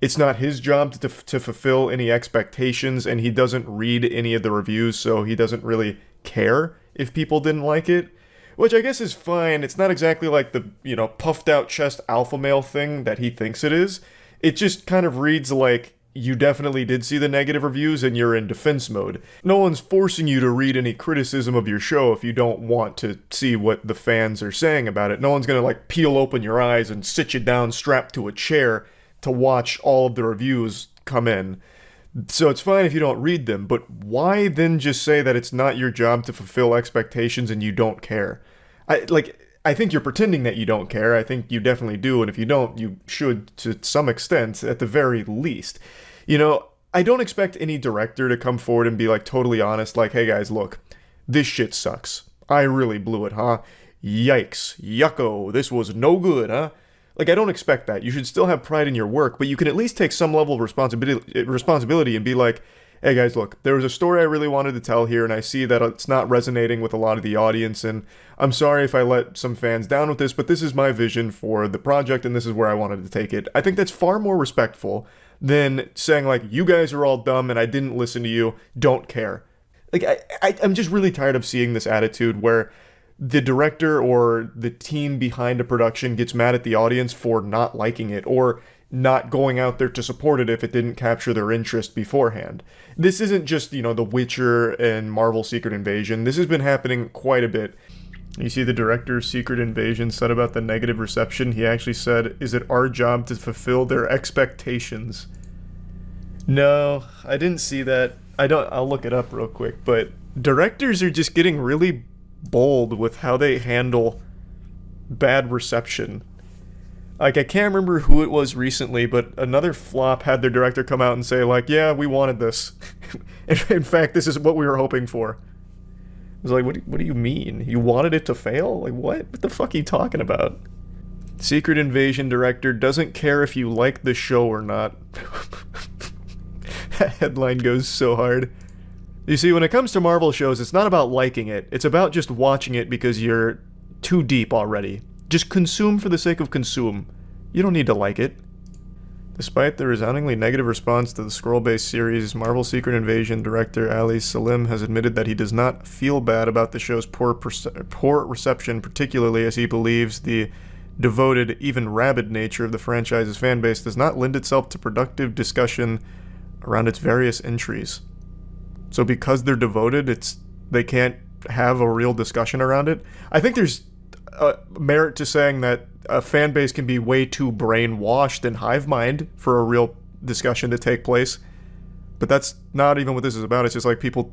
it's not his job to fulfill any expectations, and he doesn't read any of the reviews, so he doesn't really care if people didn't like it. Which I guess is fine. It's not exactly like the, puffed out chest alpha male thing that he thinks it is. It just kind of reads like you definitely did see the negative reviews and you're in defense mode. No one's forcing you to read any criticism of your show if you don't want to see what the fans are saying about it. No one's gonna peel open your eyes and sit you down strapped to a chair to watch all of the reviews come in. So it's fine if you don't read them, but why then just say that it's not your job to fulfill expectations and you don't care? I think you're pretending that you don't care. I think you definitely do, and if you don't, you should to some extent, at the very least. I don't expect any director to come forward and be totally honest, hey guys, look, this shit sucks. I really blew it, huh? Yikes. Yucko. This was no good, huh? I don't expect that. You should still have pride in your work, but you can at least take some level of responsibility and be like, hey guys, look, there was a story I really wanted to tell here, and I see that it's not resonating with a lot of the audience, and I'm sorry if I let some fans down with this, but this is my vision for the project, and this is where I wanted to take it. I think that's far more respectful than saying, you guys are all dumb, and I didn't listen to you, don't care. I'm just really tired of seeing this attitude where the director or the team behind a production gets mad at the audience for not liking it, or not going out there to support it if it didn't capture their interest beforehand. This isn't just, The Witcher and Marvel Secret Invasion. This has been happening quite a bit. You see the director's Secret Invasion said about the negative reception. He actually said, "Is it our job to fulfill their expectations?" No, I didn't see that. I'll look it up real quick, but directors are just getting really bold with how they handle bad reception. I can't remember who it was recently, but another flop had their director come out and say, yeah, we wanted this. In fact, this is what we were hoping for. I was what do you mean? You wanted it to fail? What? What the fuck are you talking about? Secret Invasion director doesn't care if you like the show or not. That headline goes so hard. You see, when it comes to Marvel shows, it's not about liking it. It's about just watching it because you're too deep already. Just consume for the sake of consume. You don't need to like it. Despite the resoundingly negative response to the scroll-based series, Marvel Secret Invasion director Ali Salim has admitted that he does not feel bad about the show's poor reception, particularly as he believes the devoted, even rabid nature of the franchise's fanbase does not lend itself to productive discussion around its various entries. So because they're devoted, they can't have a real discussion around it? I think there's merit to saying that a fan base can be way too brainwashed and hive mind for a real discussion to take place, but that's not even what this is about. It's just people,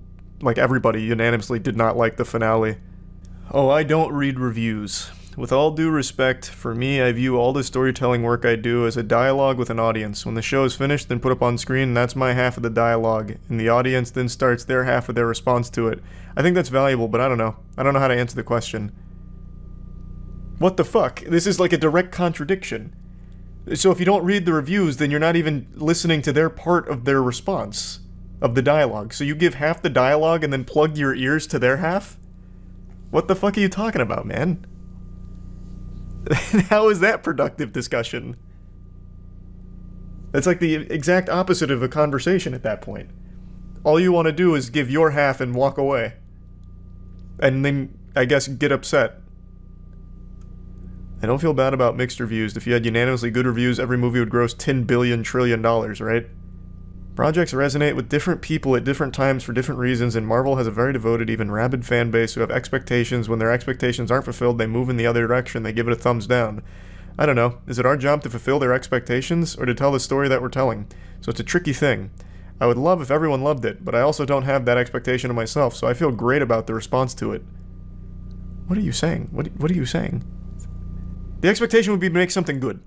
everybody unanimously did not like the finale. Oh, I don't read reviews. With all due respect, for me, I view all the storytelling work I do as a dialogue with an audience. When the show is finished and put up on screen, that's my half of the dialogue, and the audience then starts their half of their response to it. I think that's valuable, but I don't know. I don't know how to answer the question. What the fuck? This is a direct contradiction. So if you don't read the reviews, then you're not even listening to their part of their response of the dialogue. So you give half the dialogue and then plug your ears to their half? What the fuck are you talking about, man? How is that productive discussion? That's the exact opposite of a conversation at that point. All you want to do is give your half and walk away. And then, I guess, get upset. I don't feel bad about mixed reviews. If you had unanimously good reviews, every movie would gross $10 billion trillion, right? Projects resonate with different people at different times for different reasons, and Marvel has a very devoted, even rabid fan base who have expectations. When their expectations aren't fulfilled, they move in the other direction. They give it a thumbs down. I don't know. Is it our job to fulfill their expectations, or to tell the story that we're telling? So it's a tricky thing. I would love if everyone loved it, but I also don't have that expectation of myself, so I feel great about the response to it. What are you saying? What are you saying? The expectation would be to make something good.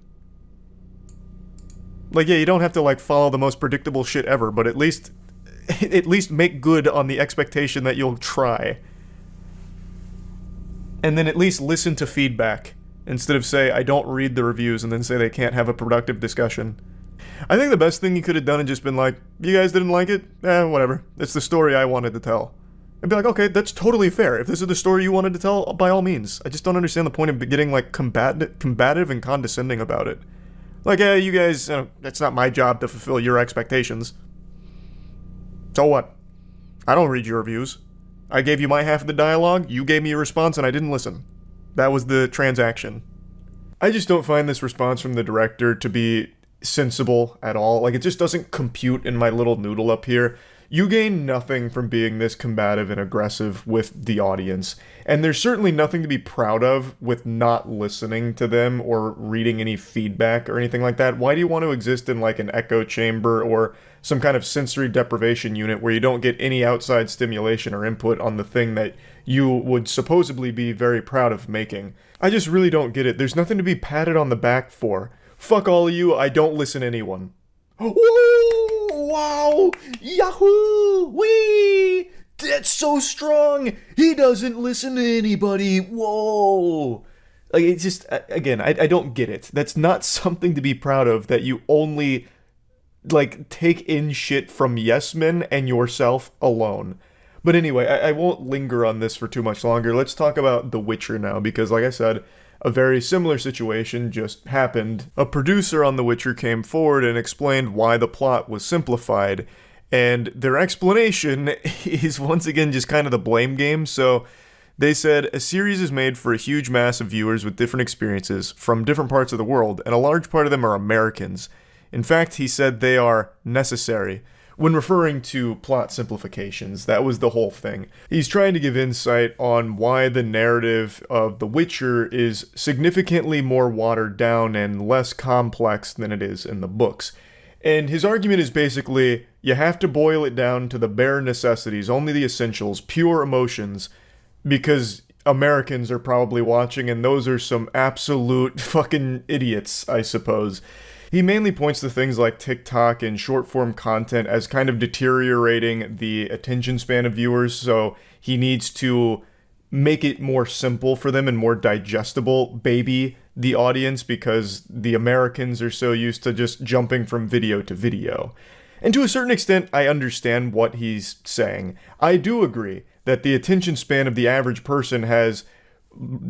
Like, yeah, you don't have to, like, follow the most predictable shit ever, but at least make good on the expectation that you'll try. And then at least listen to feedback, instead of say, I don't read the reviews, and then say they can't have a productive discussion. I think the best thing you could have done is just been like, you guys didn't like it? Whatever. It's the story I wanted to tell. I'd be like, okay, that's totally fair. If this is the story you wanted to tell, by all means. I just don't understand the point of getting, like, combative and condescending about it. Like, you guys, it's not my job to fulfill your expectations. So what? I don't read your reviews. I gave you my half of the dialogue, you gave me a response, and I didn't listen. That was the transaction. I just don't find this response from the director to be sensible at all. Like, it just doesn't compute in my little noodle up here. You gain nothing from being this combative and aggressive with the audience, and there's certainly nothing to be proud of with not listening to them or reading any feedback or anything like that. Why do you want to exist in, like, an echo chamber or some kind of sensory deprivation unit where you don't get any outside stimulation or input on the thing that you would supposedly be very proud of making? I just really don't get it. There's nothing to be patted on the back for. Fuck all of you, I don't listen to anyone. Woo! Wow! Yahoo! Wee! That's so strong! He doesn't listen to anybody! Whoa! Like, it's just, again, I don't get it. That's not something to be proud of, that you only, like, take in shit from yes men and yourself alone. But anyway, I won't linger on this for too much longer. Let's talk about The Witcher now, because like I said, a very similar situation just happened. A producer on The Witcher came forward and explained why the plot was simplified, and their explanation is once again just kind of the blame game. So they said, a series is made for a huge mass of viewers with different experiences from different parts of the world, and a large part of them are Americans. In fact, he said they are necessary. When referring to plot simplifications, that was the whole thing. He's trying to give insight on why the narrative of The Witcher is significantly more watered down and less complex than it is in the books. And his argument is basically, you have to boil it down to the bare necessities, only the essentials, pure emotions, because Americans are probably watching, and those are some absolute fucking idiots, I suppose. He mainly points to things like TikTok and short-form content as kind of deteriorating the attention span of viewers, so he needs to make it more simple for them and more digestible, baby the audience, because the Americans are so used to just jumping from video to video. And to a certain extent, I understand what he's saying. I do agree that the attention span of the average person has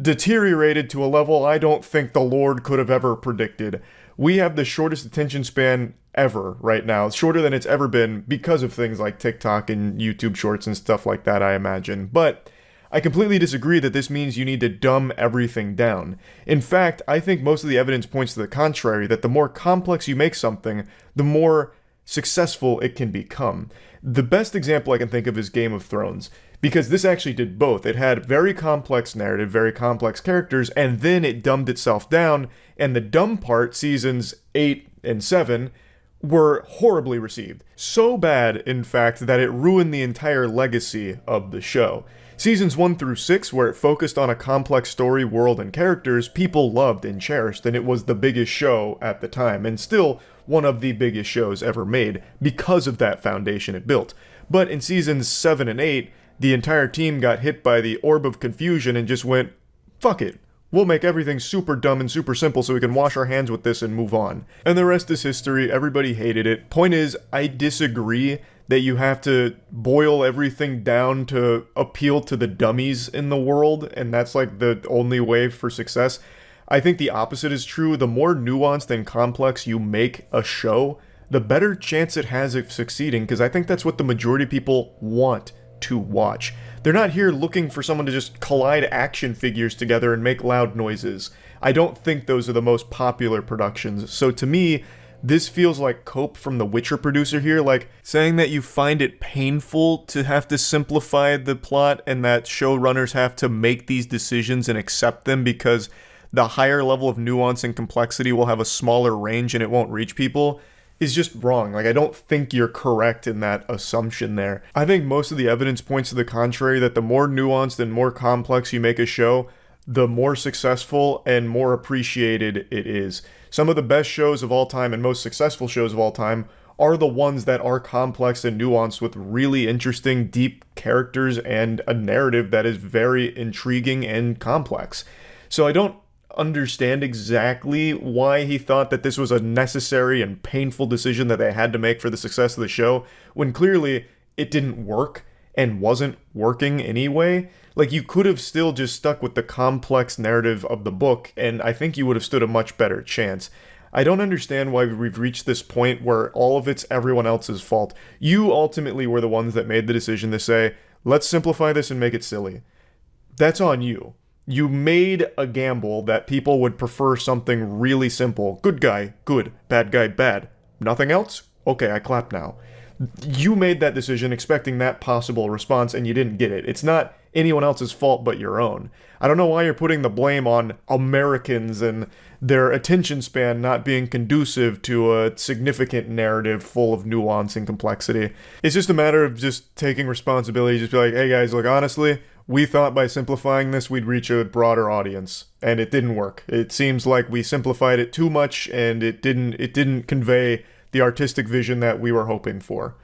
deteriorated to a level I don't think the Lord could have ever predicted. We have the shortest attention span ever right now, shorter than it's ever been because of things like TikTok and YouTube Shorts and stuff like that, I imagine. But I completely disagree that this means you need to dumb everything down. In fact, I think most of the evidence points to the contrary, that the more complex you make something, the more successful it can become. The best example I can think of is Game of Thrones, because this actually did both. It had very complex narrative, very complex characters, and then it dumbed itself down, and the dumb part, seasons 8 and 7, were horribly received. So bad, in fact, that it ruined the entire legacy of the show. Seasons 1 through 6, where it focused on a complex story, world, and characters, people loved and cherished, and it was the biggest show at the time, and still one of the biggest shows ever made, because of that foundation it built. But in seasons 7 and 8, the entire team got hit by the orb of confusion and just went, fuck it. We'll make everything super dumb and super simple so we can wash our hands with this and move on. And the rest is history. Everybody hated it. Point is, I disagree that you have to boil everything down to appeal to the dummies in the world, and that's like the only way for success. I think the opposite is true. The more nuanced and complex you make a show, the better chance it has of succeeding, because I think that's what the majority of people want to watch. They're not here looking for someone to just collide action figures together and make loud noises. I don't think those are the most popular productions. So to me, this feels like cope from the Witcher producer here, like saying that you find it painful to have to simplify the plot and that showrunners have to make these decisions and accept them because the higher level of nuance and complexity will have a smaller range and it won't reach people, is just wrong. Like, I don't think you're correct in that assumption there. I think most of the evidence points to the contrary, that the more nuanced and more complex you make a show, the more successful and more appreciated it is. Some of the best shows of all time and most successful shows of all time are the ones that are complex and nuanced with really interesting, deep characters and a narrative that is very intriguing and complex. So I don't understand exactly why he thought that this was a necessary and painful decision that they had to make for the success of the show, when clearly it didn't work and wasn't working anyway. Like, you could have still just stuck with the complex narrative of the book, and I think you would have stood a much better chance. I don't understand why we've reached this point where all of it's everyone else's fault. You ultimately were the ones that made the decision to say, let's simplify this and make it silly. That's on you. You made a gamble that people would prefer something really simple. Good guy, good. Bad guy, bad. Nothing else? Okay, I clap now. You made that decision expecting that possible response, and you didn't get it. It's not anyone else's fault but your own. I don't know why you're putting the blame on Americans and their attention span not being conducive to a significant narrative full of nuance and complexity. It's just a matter of just taking responsibility, just be like, hey guys, look, honestly, we thought by simplifying this we'd reach a broader audience, and it didn't work. It seems like we simplified it too much, and it didn't convey the artistic vision that we were hoping for.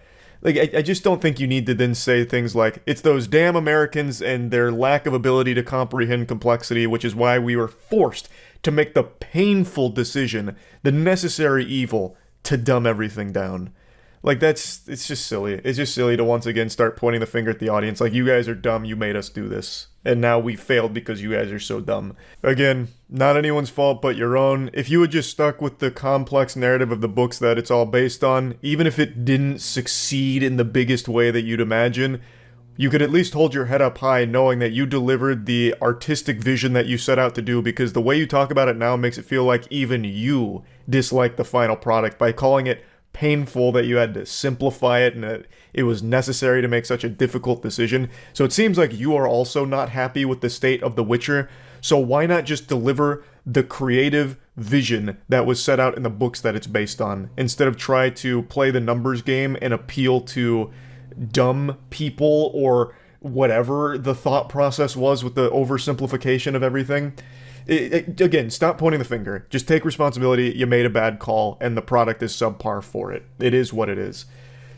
Like, I just don't think you need to then say things like, it's those damn Americans and their lack of ability to comprehend complexity, which is why we were forced to make the painful decision, the necessary evil, to dumb everything down. Like, it's just silly. It's just silly to once again start pointing the finger at the audience, like, you guys are dumb, you made us do this. And now we failed because you guys are so dumb. Again, not anyone's fault but your own. If you had just stuck with the complex narrative of the books that it's all based on, even if it didn't succeed in the biggest way that you'd imagine, you could at least hold your head up high knowing that you delivered the artistic vision that you set out to do, because the way you talk about it now makes it feel like even you dislike the final product by calling it painful that you had to simplify it and that it was necessary to make such a difficult decision. So it seems like you are also not happy with the state of The Witcher. So why not just deliver the creative vision that was set out in the books that it's based on, instead of try to play the numbers game and appeal to dumb people or whatever the thought process was with the oversimplification of everything. Again, stop pointing the finger. Just take responsibility. You made a bad call, and the product is subpar for it. It is what it is.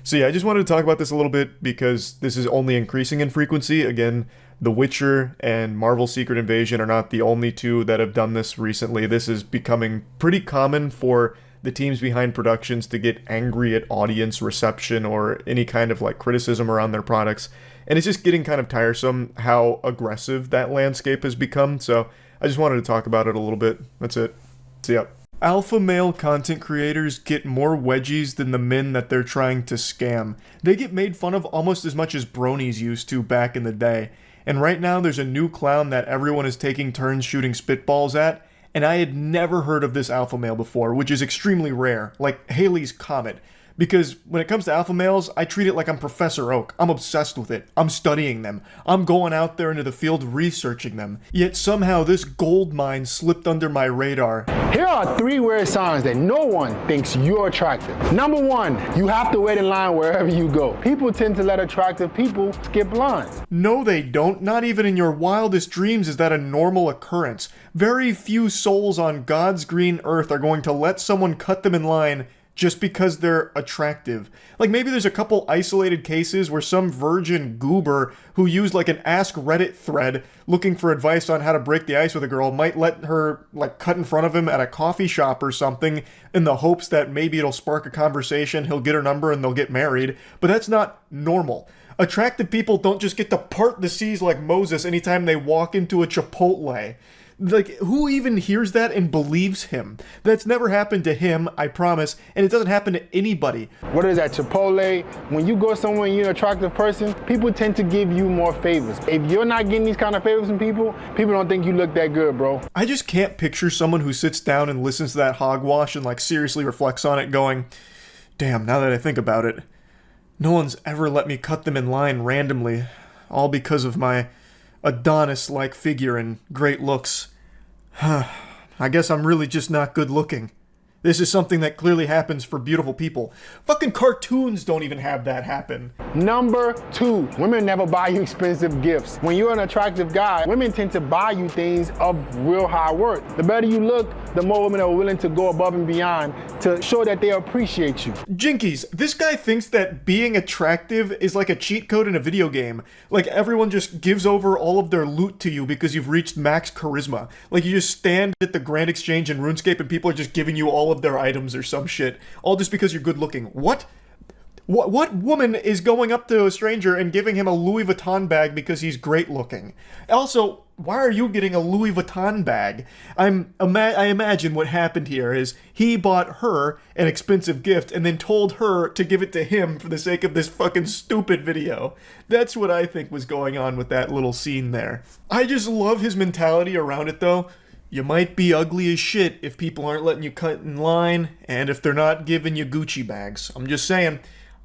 So yeah, I just wanted to talk about this a little bit because this is only increasing in frequency. Again, The Witcher and Marvel Secret Invasion are not the only two that have done this recently. This is becoming pretty common for the teams behind productions to get angry at audience reception or any kind of like criticism around their products. And it's just getting kind of tiresome how aggressive that landscape has become. So I just wanted to talk about it a little bit. That's it. See ya. Alpha male content creators get more wedgies than the men that they're trying to scam. They get made fun of almost as much as bronies used to back in the day. And right now there's a new clown that everyone is taking turns shooting spitballs at, and I had never heard of this alpha male before, which is extremely rare, like Halley's Comet. Because when it comes to alpha males, I treat it like I'm Professor Oak. I'm obsessed with it. I'm studying them. I'm going out there into the field researching them. Yet somehow this gold mine slipped under my radar. Here are 3 weird signs that no one thinks you're attractive. Number 1, you have to wait in line wherever you go. People tend to let attractive people skip lines. No, they don't. Not even in your wildest dreams is that a normal occurrence. Very few souls on God's green earth are going to let someone cut them in line just because they're attractive. Like, maybe there's a couple isolated cases where some virgin goober who used like an Ask Reddit thread looking for advice on how to break the ice with a girl might let her like cut in front of him at a coffee shop or something in the hopes that maybe it'll spark a conversation, he'll get her number and they'll get married. But that's not normal. Attractive people don't just get to part the seas like Moses anytime they walk into a Chipotle. Like, who even hears that and believes him? That's never happened to him, I promise, and it doesn't happen to anybody. What is that, Chipotle? When you go somewhere and you're an attractive person, people tend to give you more favors. If you're not getting these kind of favors from people, people don't think you look that good, bro. I just can't picture someone who sits down and listens to that hogwash and like seriously reflects on it going, damn, now that I think about it, no one's ever let me cut them in line randomly, all because of my Adonis-like figure and great looks. I guess I'm really just not good looking. This is something that clearly happens for beautiful people. Fucking cartoons don't even have that happen. Number 2, women never buy you expensive gifts. When you're an attractive guy, women tend to buy you things of real high worth. The better you look, the more women are willing to go above and beyond to show that they appreciate you. Jinkies, this guy thinks that being attractive is like a cheat code in a video game. Like everyone just gives over all of their loot to you because you've reached max charisma. Like you just stand at the Grand Exchange in RuneScape and people are just giving you all of their items or some shit. All just because you're good looking. What? What woman is going up to a stranger and giving him a Louis Vuitton bag because he's great looking? Also, why are you getting a Louis Vuitton bag? I imagine what happened here is he bought her an expensive gift and then told her to give it to him for the sake of this fucking stupid video. That's what I think was going on with that little scene there. I just love his mentality around it though. You might be ugly as shit if people aren't letting you cut in line and if they're not giving you Gucci bags. I'm just saying.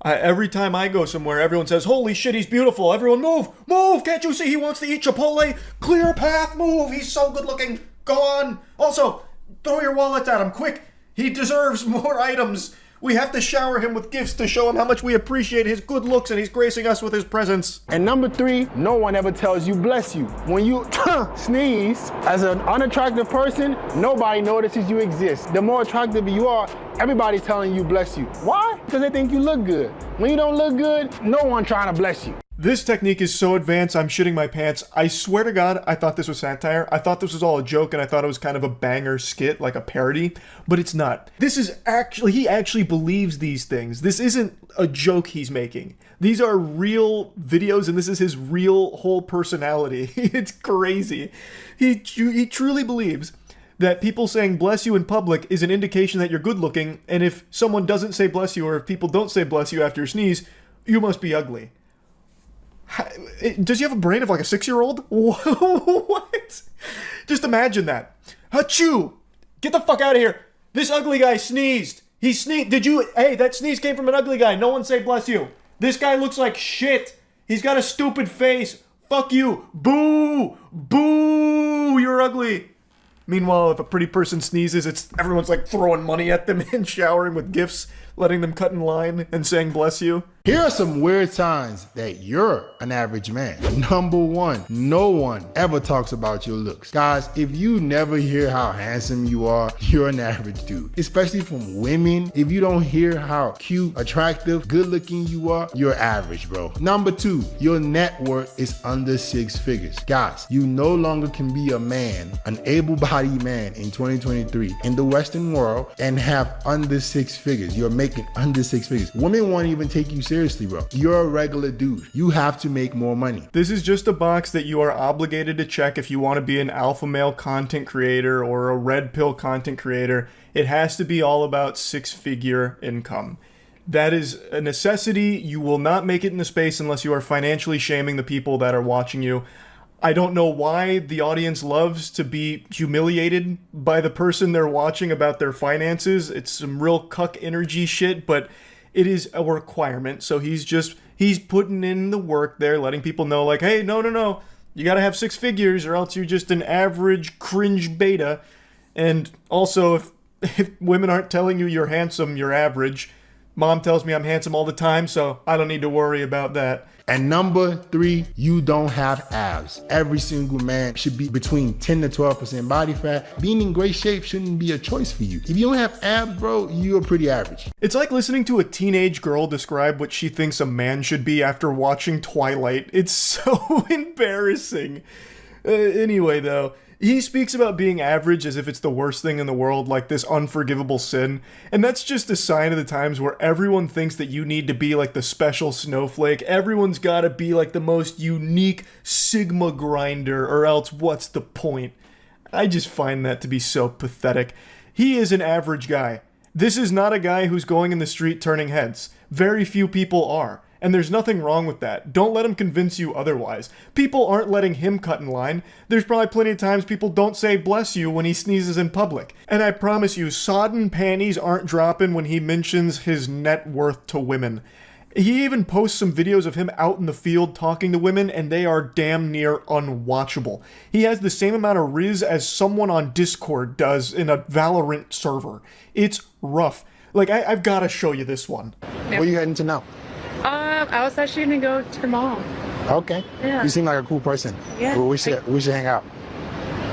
Every time I go somewhere, everyone says, holy shit, he's beautiful. Everyone move, move. Can't you see he wants to eat Chipotle? Clear path, move. He's so good looking. Go on. Also, throw your wallets at him, quick. He deserves more items. We have to shower him with gifts to show him how much we appreciate his good looks and he's gracing us with his presence. And number 3, no one ever tells you bless you. When you sneeze, as an unattractive person, nobody notices you exist. The more attractive you are, everybody's telling you bless you. Why? Because they think you look good. When you don't look good, no one trying to bless you. This technique is so advanced, I'm shitting my pants. I swear to God, I thought this was satire. I thought this was all a joke, and I thought it was kind of a banger skit, like a parody, but it's not. This is actually, he actually believes these things. This isn't a joke he's making. These are real videos, and this is his real whole personality. It's crazy. He truly believes that people saying bless you in public is an indication that you're good looking, and if someone doesn't say bless you, or if people don't say bless you after you sneeze, you must be ugly. Does he have a brain of like a 6-year-old? What? Just imagine that. Achoo! Get the fuck out of here. This ugly guy sneezed. He sneezed. Hey, that sneeze came from an ugly guy. No one say bless you. This guy looks like shit. He's got a stupid face. Fuck you. Boo! Boo! You're ugly. Meanwhile, if a pretty person sneezes, everyone's like throwing money at them and showering with gifts, letting them cut in line and saying bless you. Here are some weird signs that you're an average man. Number 1, no one ever talks about your looks. Guys, if you never hear how handsome you are, you're an average dude. Especially from women. If you don't hear how cute, attractive, good looking you are, you're average, bro. Number 2, your net worth is under 6 figures. Guys, you no longer can be a man, an able-bodied man in 2023 in the Western world and have under 6 figures. You're making under 6 figures. Women won't even take you seriously, bro. You're a regular dude. You have to make more money. This is just a box that you are obligated to check if you want to be an alpha male content creator or a red pill content creator. It has to be all about 6-figure income. That is a necessity. You will not make it in the space unless you are financially shaming the people that are watching you. I don't know why the audience loves to be humiliated by the person they're watching about their finances. It's some real cuck energy shit, but it is a requirement. So he's putting in the work there, letting people know like, hey, no. You gotta have 6 figures or else you're just an average cringe beta. And also, if women aren't telling you you're handsome, you're average. Mom tells me I'm handsome all the time, so I don't need to worry about that. And number 3, you don't have abs. Every single man should be between 10 to 12% body fat. Being in great shape shouldn't be a choice for you. If you don't have abs, bro, you're pretty average. It's like listening to a teenage girl describe what she thinks a man should be after watching Twilight. It's so embarrassing. Anyway, though, he speaks about being average as if it's the worst thing in the world, like this unforgivable sin. And that's just a sign of the times where everyone thinks that you need to be like the special snowflake. Everyone's gotta be like the most unique Sigma grinder, or else what's the point? I just find that to be so pathetic. He is an average guy. This is not a guy who's going in the street turning heads. Very few people are. And there's nothing wrong with that. Don't let him convince you otherwise. People aren't letting him cut in line. There's probably plenty of times people don't say bless you when he sneezes in public. And I promise you, sodden panties aren't dropping when he mentions his net worth to women. He even posts some videos of him out in the field talking to women, and they are damn near unwatchable. He has the same amount of riz as someone on Discord does in a Valorant server. It's rough. Like, I've got to show you this one. Where you heading to now? I was actually gonna go to the mall. Okay. Yeah. You seem like a cool person. Yeah. Well, we should hang out.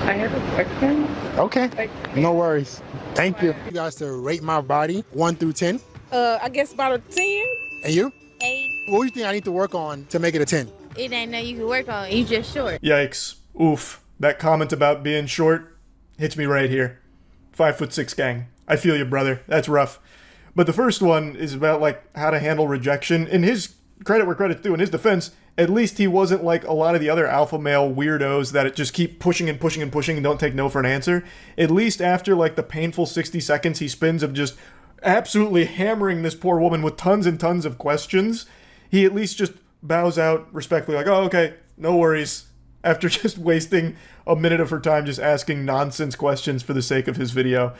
I have a boyfriend. Okay. No worries. Thank you. You guys to rate my body 1 through 10. I guess about a 10. And you? 8. What do you think I need to work on to make it a 10? It ain't nothing you can work on. You just short. Yikes. Oof. That comment about being short hits me right here. 5'6" gang. I feel you, brother. That's rough. But the first one is about, like, how to handle rejection. In his credit where credit's due, in his defense, at least he wasn't like a lot of the other alpha male weirdos that just keep pushing and pushing and pushing and don't take no for an answer. At least after, like, the painful 60 seconds he spends of just absolutely hammering this poor woman with tons and tons of questions, he at least just bows out respectfully, like, oh, okay, no worries, after just wasting a minute of her time just asking nonsense questions for the sake of his video.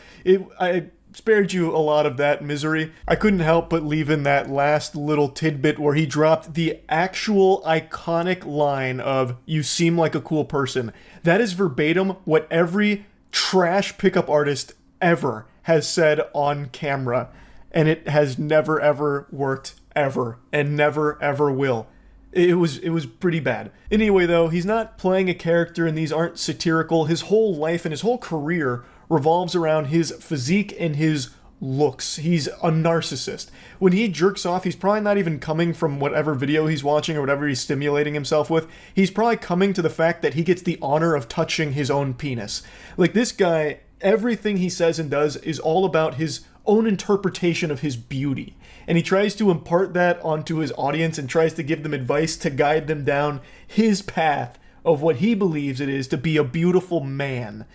I spared you a lot of that misery. I couldn't help but leave in that last little tidbit where he dropped the actual iconic line of, "You seem like a cool person." That is verbatim what every trash pickup artist ever has said on camera, and it has never ever worked ever, and never ever will. It was pretty bad. Anyway though, he's not playing a character and these aren't satirical. His whole life and his whole career revolves around his physique and his looks. He's a narcissist. When he jerks off, he's probably not even coming from whatever video he's watching or whatever he's stimulating himself with. He's probably coming to the fact that he gets the honor of touching his own penis. Like, this guy, everything he says and does is all about his own interpretation of his beauty. And he tries to impart that onto his audience and tries to give them advice to guide them down his path of what he believes it is to be a beautiful man.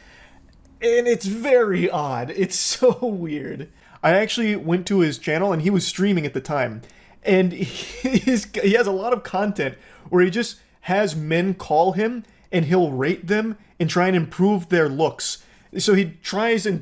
And it's very odd. It's so weird. I actually went to his channel, and he was streaming at the time. And he has a lot of content where he just has men call him, and he'll rate them and try and improve their looks. So he tries to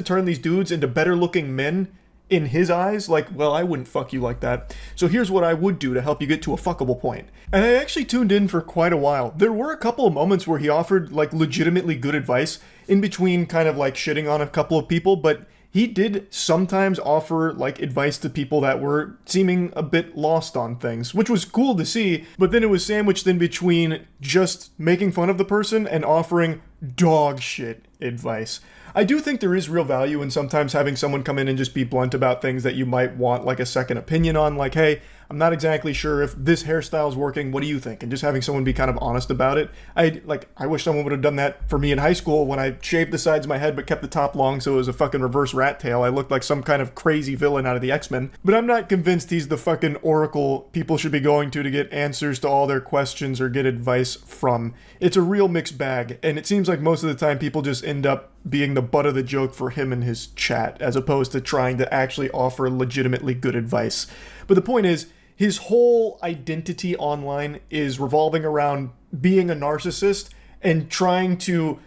turn these dudes into better looking men in his eyes. Like, well, I wouldn't fuck you like that. So here's what I would do to help you get to a fuckable point. And I actually tuned in for quite a while. There were a couple of moments where he offered like legitimately good advice in between kind of like shitting on a couple of people, but he did sometimes offer like advice to people that were seeming a bit lost on things, which was cool to see, but then it was sandwiched in between just making fun of the person and offering dog shit advice. I do think there is real value in sometimes having someone come in and just be blunt about things that you might want like a second opinion on, like, hey, I'm not exactly sure if this hairstyle is working, what do you think? And just having someone be kind of honest about it. I wish someone would have done that for me in high school when I shaved the sides of my head but kept the top long so it was a fucking reverse rat tail. I looked like some kind of crazy villain out of the X-Men. But I'm not convinced he's the fucking oracle people should be going to get answers to all their questions or get advice from. It's a real mixed bag, and it seems like most of the time people just end up being the butt of the joke for him and his chat, as opposed to trying to actually offer legitimately good advice. But the point is, his whole identity online is revolving around being a narcissist and trying to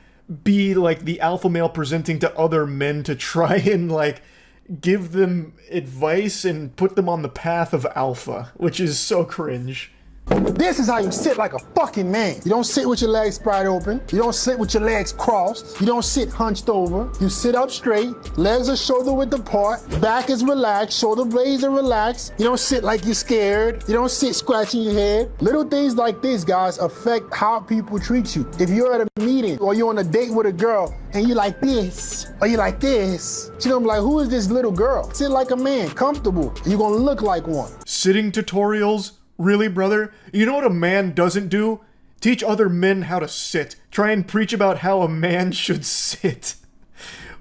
be like the alpha male presenting to other men to try and like give them advice and put them on the path of alpha, which is so cringe. This is how you sit like a fucking man. You don't sit with your legs spread open. You don't sit with your legs crossed. You don't sit hunched over. You sit up straight. Legs are shoulder width apart. Back is relaxed. Shoulder blades are relaxed. You don't sit like you're scared. You don't sit scratching your head. Little things like this, guys, affect how people treat you. If you're at a meeting or you're on a date with a girl and you like this or you like this, she's gonna be like, who is this little girl? Sit like a man, comfortable. And you're gonna look like one. Sitting tutorials? Really, brother? You know what a man doesn't do? Teach other men how to sit. Try and preach about how a man should sit.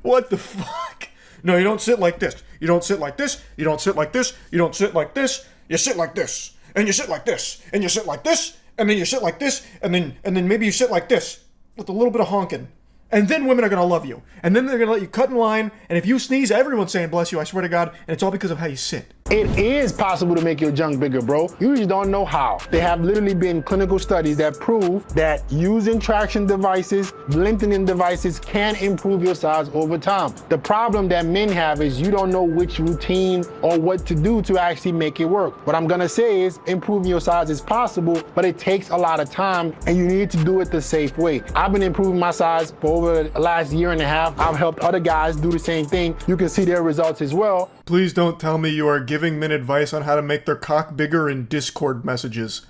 What the fuck? No, you don't sit like this. You don't sit like this. You don't sit like this. You don't sit like this. You sit like this. And you sit like this. And you sit like this. And then you sit like this. And then maybe you sit like this. With a little bit of honking. And then women are going to love you. And then they're going to let you cut in line. And if you sneeze, everyone's saying bless you, I swear to God. And it's all because of how you sit. It is possible to make your junk bigger, bro. You just don't know how. There have literally been clinical studies that prove that using traction devices, lengthening devices can improve your size over time. The problem that men have is you don't know which routine or what to do to actually make it work. What I'm gonna say is improving your size is possible, but it takes a lot of time and you need to do it the safe way. I've been improving my size for over the last year and a half. I've helped other guys do the same thing. You can see their results as well. Please don't tell me you are giving men advice on how to make their cock bigger in Discord messages.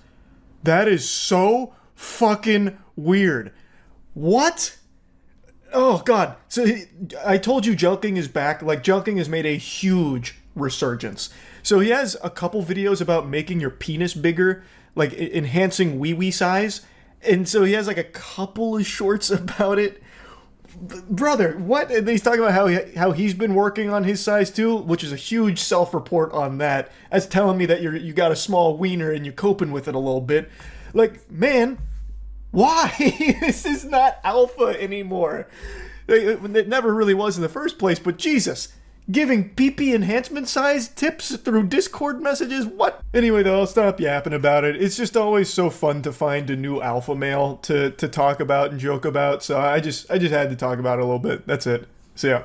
That is so fucking weird. What? Oh god. So I told you Jelqing is back. Like, Jelqing has made a huge resurgence. So he has a couple videos about making your penis bigger, like enhancing wee-wee size. And so he has like a couple of shorts about it. Brother, what? And he's talking about how he's been working on his size too, which is a huge self-report on that. That's telling me that you got a small wiener and you're coping with it a little bit. Like, man, why? This is not alpha anymore. It never really was in the first place, but Jesus. Giving PP enhancement size tips through Discord messages? What? Anyway, though, I'll stop yapping about it. It's just always so fun to find a new alpha male to talk about and joke about, so I just had to talk about it a little bit. That's it. So yeah.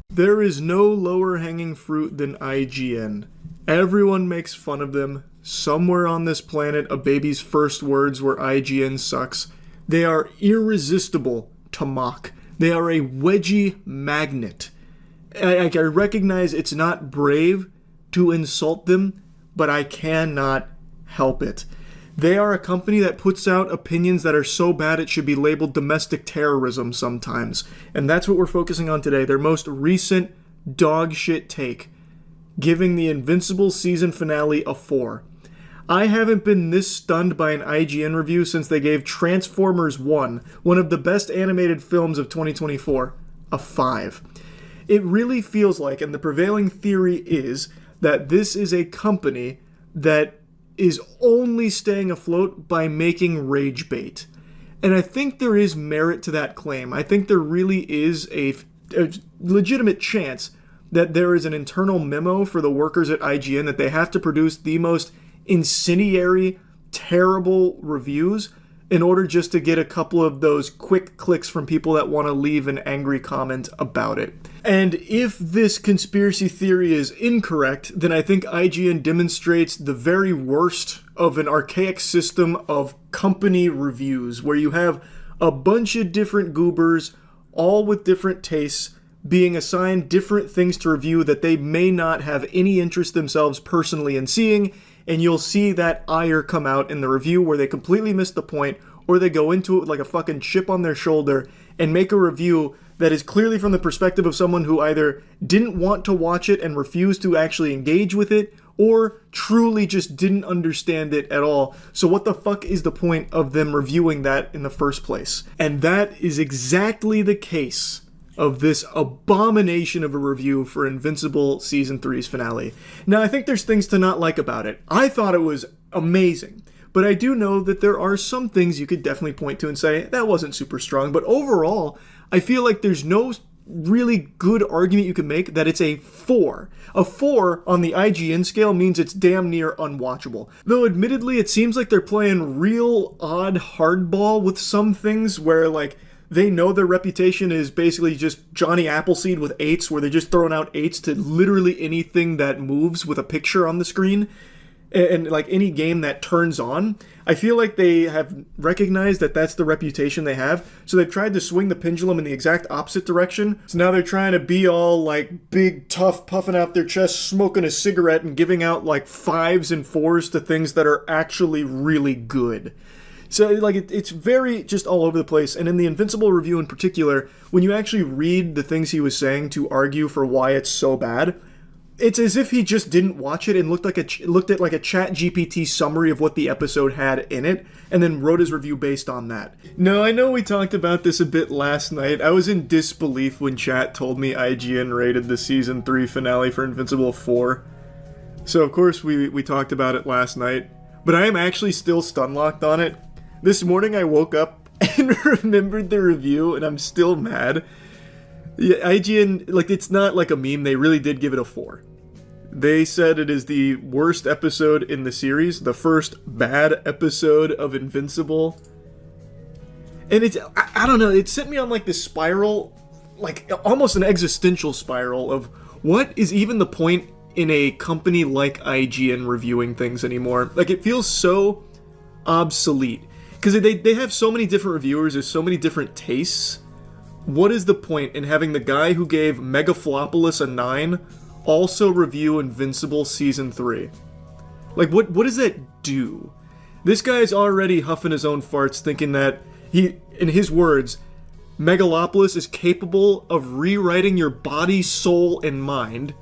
There is no lower hanging fruit than IGN. Everyone makes fun of them. Somewhere on this planet, a baby's first words were IGN sucks. They are irresistible to mock. They are a wedgie magnet. I recognize it's not brave to insult them, but I cannot help it. They are a company that puts out opinions that are so bad it should be labeled domestic terrorism sometimes. And that's what we're focusing on today. Their most recent dog shit take, giving the Invincible season finale a 4. I haven't been this stunned by an IGN review since they gave Transformers 1, one of the best animated films of 2024, a 5. It really feels like, and the prevailing theory is, that this is a company that is only staying afloat by making rage bait. And I think there is merit to that claim. I think there really is a legitimate chance that there is an internal memo for the workers at IGN that they have to produce the most incendiary, terrible reviews in order just to get a couple of those quick clicks from people that want to leave an angry comment about it. And if this conspiracy theory is incorrect, then I think IGN demonstrates the very worst of an archaic system of company reviews, where you have a bunch of different goobers, all with different tastes, being assigned different things to review that they may not have any interest themselves personally in seeing, and you'll see that ire come out in the review where they completely miss the point, or they go into it with like a fucking chip on their shoulder and make a review that is clearly from the perspective of someone who either didn't want to watch it and refused to actually engage with it, or truly just didn't understand it at all. So what the fuck is the point of them reviewing that in the first place? And that is exactly the case of this abomination of a review for Invincible Season 3's finale. Now, I think there's things to not like about it. I thought it was amazing, but I do know that there are some things you could definitely point to and say, that wasn't super strong, but overall, I feel like there's no really good argument you can make that it's a 4. A 4 on the IGN scale means it's damn near unwatchable. Though admittedly, it seems like they're playing real odd hardball with some things where, like, they know their reputation is basically just Johnny Appleseed with 8s, where they're just throwing out 8s to literally anything that moves with a picture on the screen, and like any game that turns on. I feel like they have recognized that that's the reputation they have, so they've tried to swing the pendulum in the exact opposite direction. So now they're trying to be all like big, tough, puffing out their chest, smoking a cigarette, and giving out like 5s and 4s to things that are actually really good. So, like, it's very just all over the place. And in the Invincible review in particular, when you actually read the things he was saying to argue for why it's so bad, it's as if he just didn't watch it and looked at like a Chat GPT summary of what the episode had in it, and then wrote his review based on that. Now, I know we talked about this a bit last night. I was in disbelief when Chat told me IGN rated the Season 3 finale for Invincible 4. So, of course, we talked about it last night. But I am actually still stun-locked on it. This morning I woke up and remembered the review, and I'm still mad. Yeah, IGN, like, it's not like a meme. They really did give it a 4. They said it is the worst episode in the series, the first bad episode of Invincible. And it's, I don't know, it sent me on like this spiral, like almost an existential spiral of what is even the point in a company like IGN reviewing things anymore. Like, it feels so obsolete. Because they have so many different reviewers, there's so many different tastes. What is the point in having the guy who gave Megaflopolis a 9 also review Invincible Season 3? Like, what does that do? This guy's already huffing his own farts thinking that he, in his words, Megalopolis is capable of rewriting your body, soul, and mind,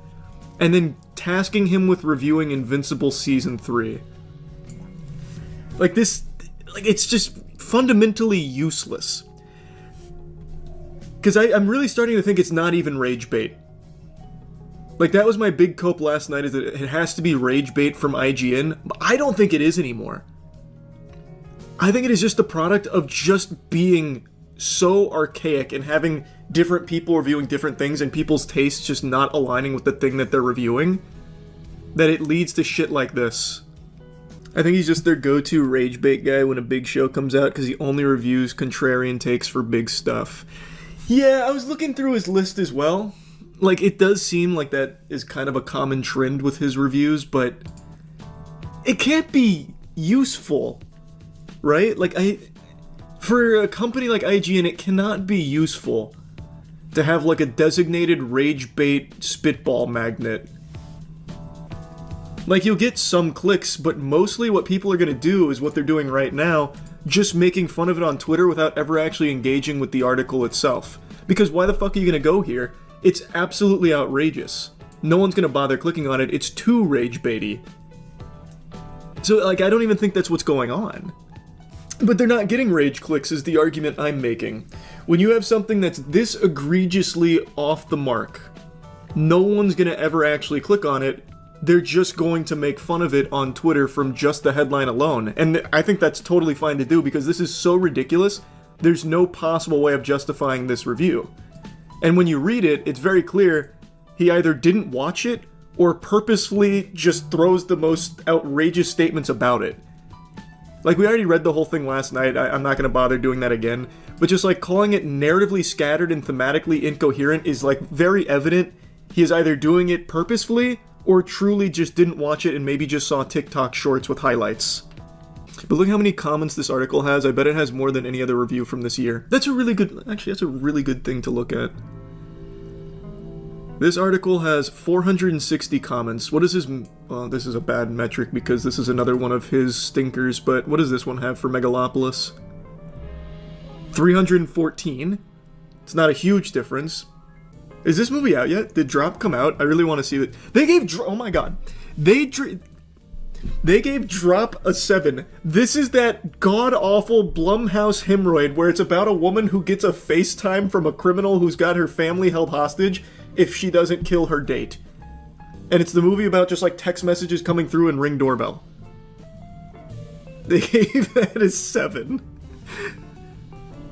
and then tasking him with reviewing Invincible Season 3. Like, this, like, it's just fundamentally useless. Because I'm really starting to think it's not even rage bait. Like, that was my big cope last night, is that it has to be rage bait from IGN, but I don't think it is anymore. I think it is just the product of just being so archaic and having different people reviewing different things and people's tastes just not aligning with the thing that they're reviewing, that it leads to shit like this. I think he's just their go-to rage bait guy when a big show comes out because he only reviews contrarian takes for big stuff. Yeah, I was looking through his list as well. Like, it does seem like that is kind of a common trend with his reviews, but it can't be useful, right? Like, for a company like IGN, it cannot be useful to have like a designated rage bait spitball magnet. Like, you'll get some clicks, but mostly what people are gonna do is what they're doing right now, just making fun of it on Twitter without ever actually engaging with the article itself. Because why the fuck are you gonna go here? It's absolutely outrageous. No one's gonna bother clicking on it, it's too rage baity. So, like, I don't even think that's what's going on. But they're not getting rage clicks is the argument I'm making. When you have something that's this egregiously off the mark, no one's gonna ever actually click on it. They're just going to make fun of it on Twitter from just the headline alone. And I think that's totally fine to do because this is so ridiculous, there's no possible way of justifying this review. And when you read it, it's very clear he either didn't watch it or purposefully just throws the most outrageous statements about it. Like, we already read the whole thing last night, I'm not going to bother doing that again, but just like calling it narratively scattered and thematically incoherent is like very evident he is either doing it purposefully or truly just didn't watch it and maybe just saw TikTok shorts with highlights. But look how many comments this article has. I bet it has more than any other review from this year. That's a really good, actually that's a really good thing to look at. This article has 460 comments. What is his, well, this is a bad metric because this is another one of his stinkers, but what does this one have for Megalopolis? 314. It's not a huge difference. Is this movie out yet? Did Drop come out? I really want to see it. They gave oh my god. They gave Drop a 7. This is that god-awful Blumhouse hemorrhoid where it's about a woman who gets a FaceTime from a criminal who's got her family held hostage if she doesn't kill her date. And it's the movie about just like text messages coming through and Ring doorbell. They gave that a 7.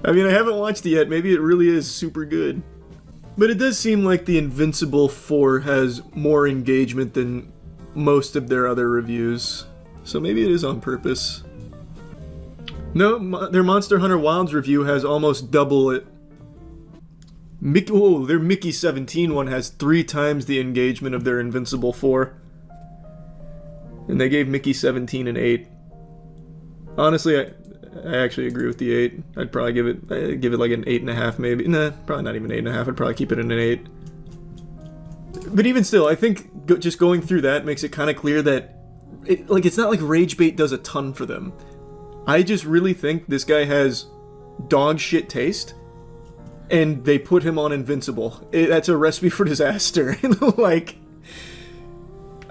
I mean, I haven't watched it yet. Maybe it really is super good. But it does seem like the Invincible 4 has more engagement than most of their other reviews. So maybe it is on purpose. No, their Monster Hunter Wilds review has almost double it. Their Mickey 17 one has 3 times the engagement of their Invincible 4. And they gave Mickey 17 an 8. Honestly, I actually agree with the 8. I'd probably give it like an 8.5 maybe. Nah, probably not even 8.5. I'd probably keep it in an 8. But even still, I think just going through that makes it kind of clear that it's not like Rage Bait does a ton for them. I just really think this guy has dog shit taste, and they put him on Invincible. That's a recipe for disaster. Like,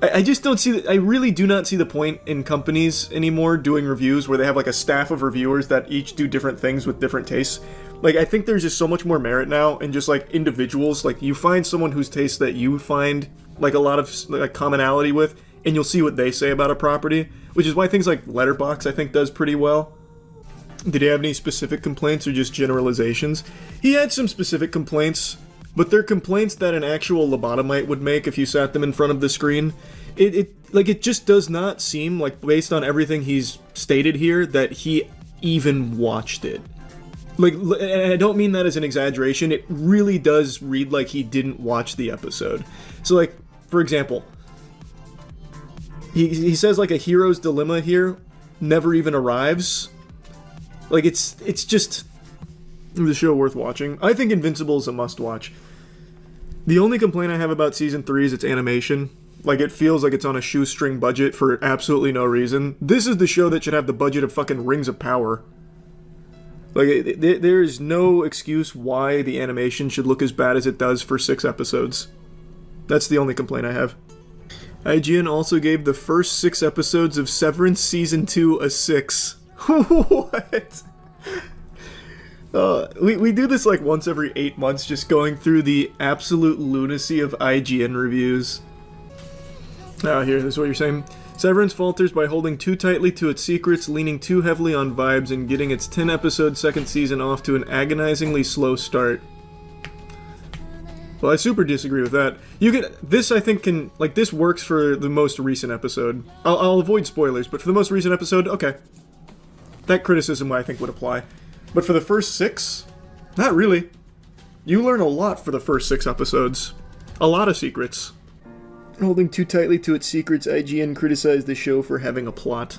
I just don't see I really do not see the point in companies anymore doing reviews where they have like a staff of reviewers that each do different things with different tastes. Like, I think there's just so much more merit now in just like individuals. Like, you find someone whose taste that you find like a lot of like commonality with, and you'll see what they say about a property, which is why things like Letterboxd I think does pretty well. Did he have any specific complaints or just generalizations? He had some specific complaints. but they're complaints that an actual lobotomite would make if you sat them in front of the screen. It just does not seem like, based on everything he's stated here, that he even watched it. Like, and I don't mean that as an exaggeration, it really does read like he didn't watch the episode. So, like, for example, he says, like, a hero's dilemma here never even arrives. Like, it's just the show worth watching. I think Invincible is a must-watch. The only complaint I have about Season 3 is its animation. Like, it feels like it's on a shoestring budget for absolutely no reason. This is the show that should have the budget of fucking Rings of Power. Like, there is no excuse why the animation should look as bad as it does for 6 episodes. That's the only complaint I have. IGN also gave the first 6 episodes of Severance Season 2 a 6. What? We do this like once every 8 months, just going through the absolute lunacy of IGN reviews. Here, this is what you're saying. Severance falters by holding too tightly to its secrets, leaning too heavily on vibes, and getting its 10-episode second season off to an agonizingly slow start. Well, I super disagree with that. This, I think, this works for the most recent episode. I'll avoid spoilers, but for the most recent episode, okay. That criticism, I think, would apply. But for the first 6, not really. You learn a lot for the first 6 episodes. A lot of secrets. Holding too tightly to its secrets, IGN criticized the show for having a plot.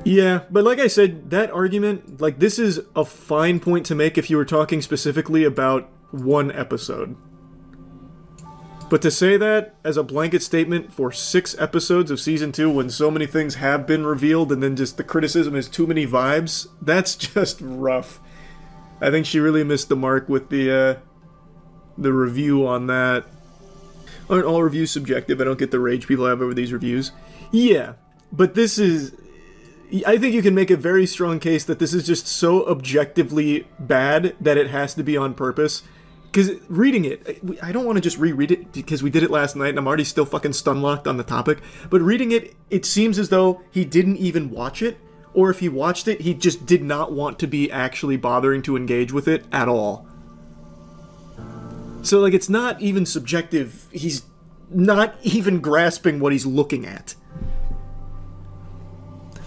Yeah, but like I said, that argument, like, this is a fine point to make if you were talking specifically about one episode. But to say that as a blanket statement for 6 episodes of Season 2 when so many things have been revealed and then just the criticism is too many vibes, that's just rough. I think she really missed the mark with the review on that. Aren't all reviews subjective? I don't get the rage people have over these reviews. Yeah, but this is... I think you can make a very strong case that this is just so objectively bad that it has to be on purpose. Because reading it, I don't want to just reread it because we did it last night and I'm already still fucking stun-locked on the topic. But reading it, it seems as though he didn't even watch it. Or if he watched it, he just did not want to be actually bothering to engage with it at all. So, like, it's not even subjective. He's not even grasping what he's looking at.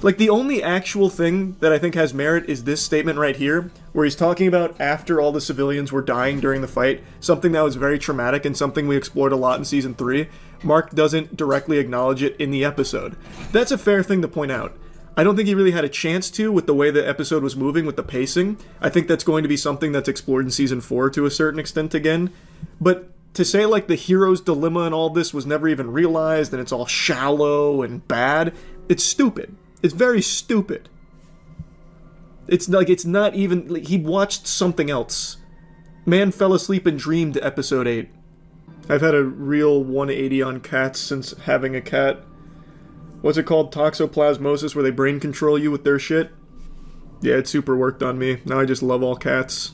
Like, the only actual thing that I think has merit is this statement right here, where he's talking about after all the civilians were dying during the fight, something that was very traumatic and something we explored a lot in Season 3. Mark doesn't directly acknowledge it in the episode. That's a fair thing to point out. I don't think he really had a chance to with the way the episode was moving with the pacing. I think that's going to be something that's explored in Season 4 to a certain extent again. But to say, like, the hero's dilemma and all this was never even realized and it's all shallow and bad, it's stupid. It's very stupid. It's like, it's not even... Like, he watched something else. Man fell asleep and dreamed episode 8. I've had a real 180 on cats since having a cat. What's it called? Toxoplasmosis, where they brain control you with their shit? Yeah, it super worked on me. Now I just love all cats.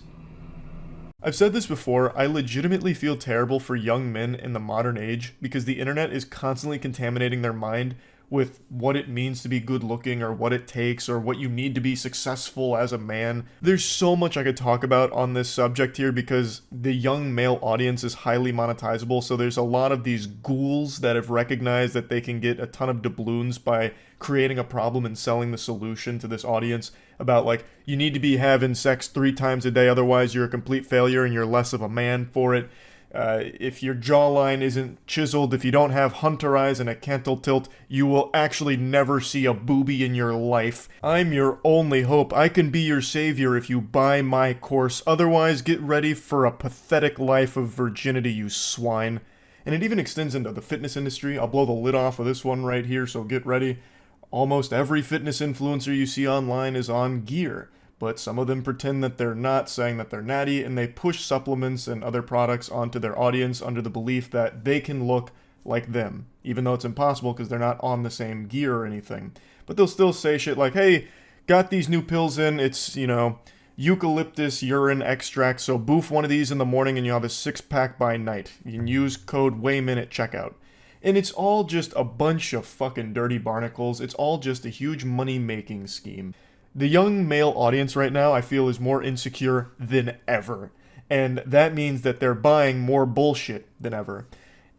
I've said this before, I legitimately feel terrible for young men in the modern age because the internet is constantly contaminating their mind with what it means to be good looking or what it takes or what you need to be successful as a man. There's so much I could talk about on this subject here because the young male audience is highly monetizable, so there's a lot of these ghouls that have recognized that they can get a ton of doubloons by creating a problem and selling the solution to this audience about, like, you need to be having sex 3 times a day, otherwise you're a complete failure and you're less of a man for it. If your jawline isn't chiseled, if you don't have hunter eyes and a cantle tilt, you will actually never see a boobie in your life. I'm your only hope. I can be your savior if you buy my course. Otherwise, get ready for a pathetic life of virginity, you swine. And it even extends into the fitness industry. I'll blow the lid off of this one right here, so get ready. Almost every fitness influencer you see online is on gear. But some of them pretend that they're not, saying that they're natty, and they push supplements and other products onto their audience under the belief that they can look like them, even though it's impossible because they're not on the same gear or anything. But they'll still say shit like, hey, got these new pills in, it's, you know, eucalyptus urine extract, so boof one of these in the morning and you'll have a 6-pack by night. You can use code WAYMIN at checkout. And it's all just a bunch of fucking dirty barnacles. It's all just a huge money-making scheme. The young male audience right now, I feel, is more insecure than ever. and that means that they're buying more bullshit than ever.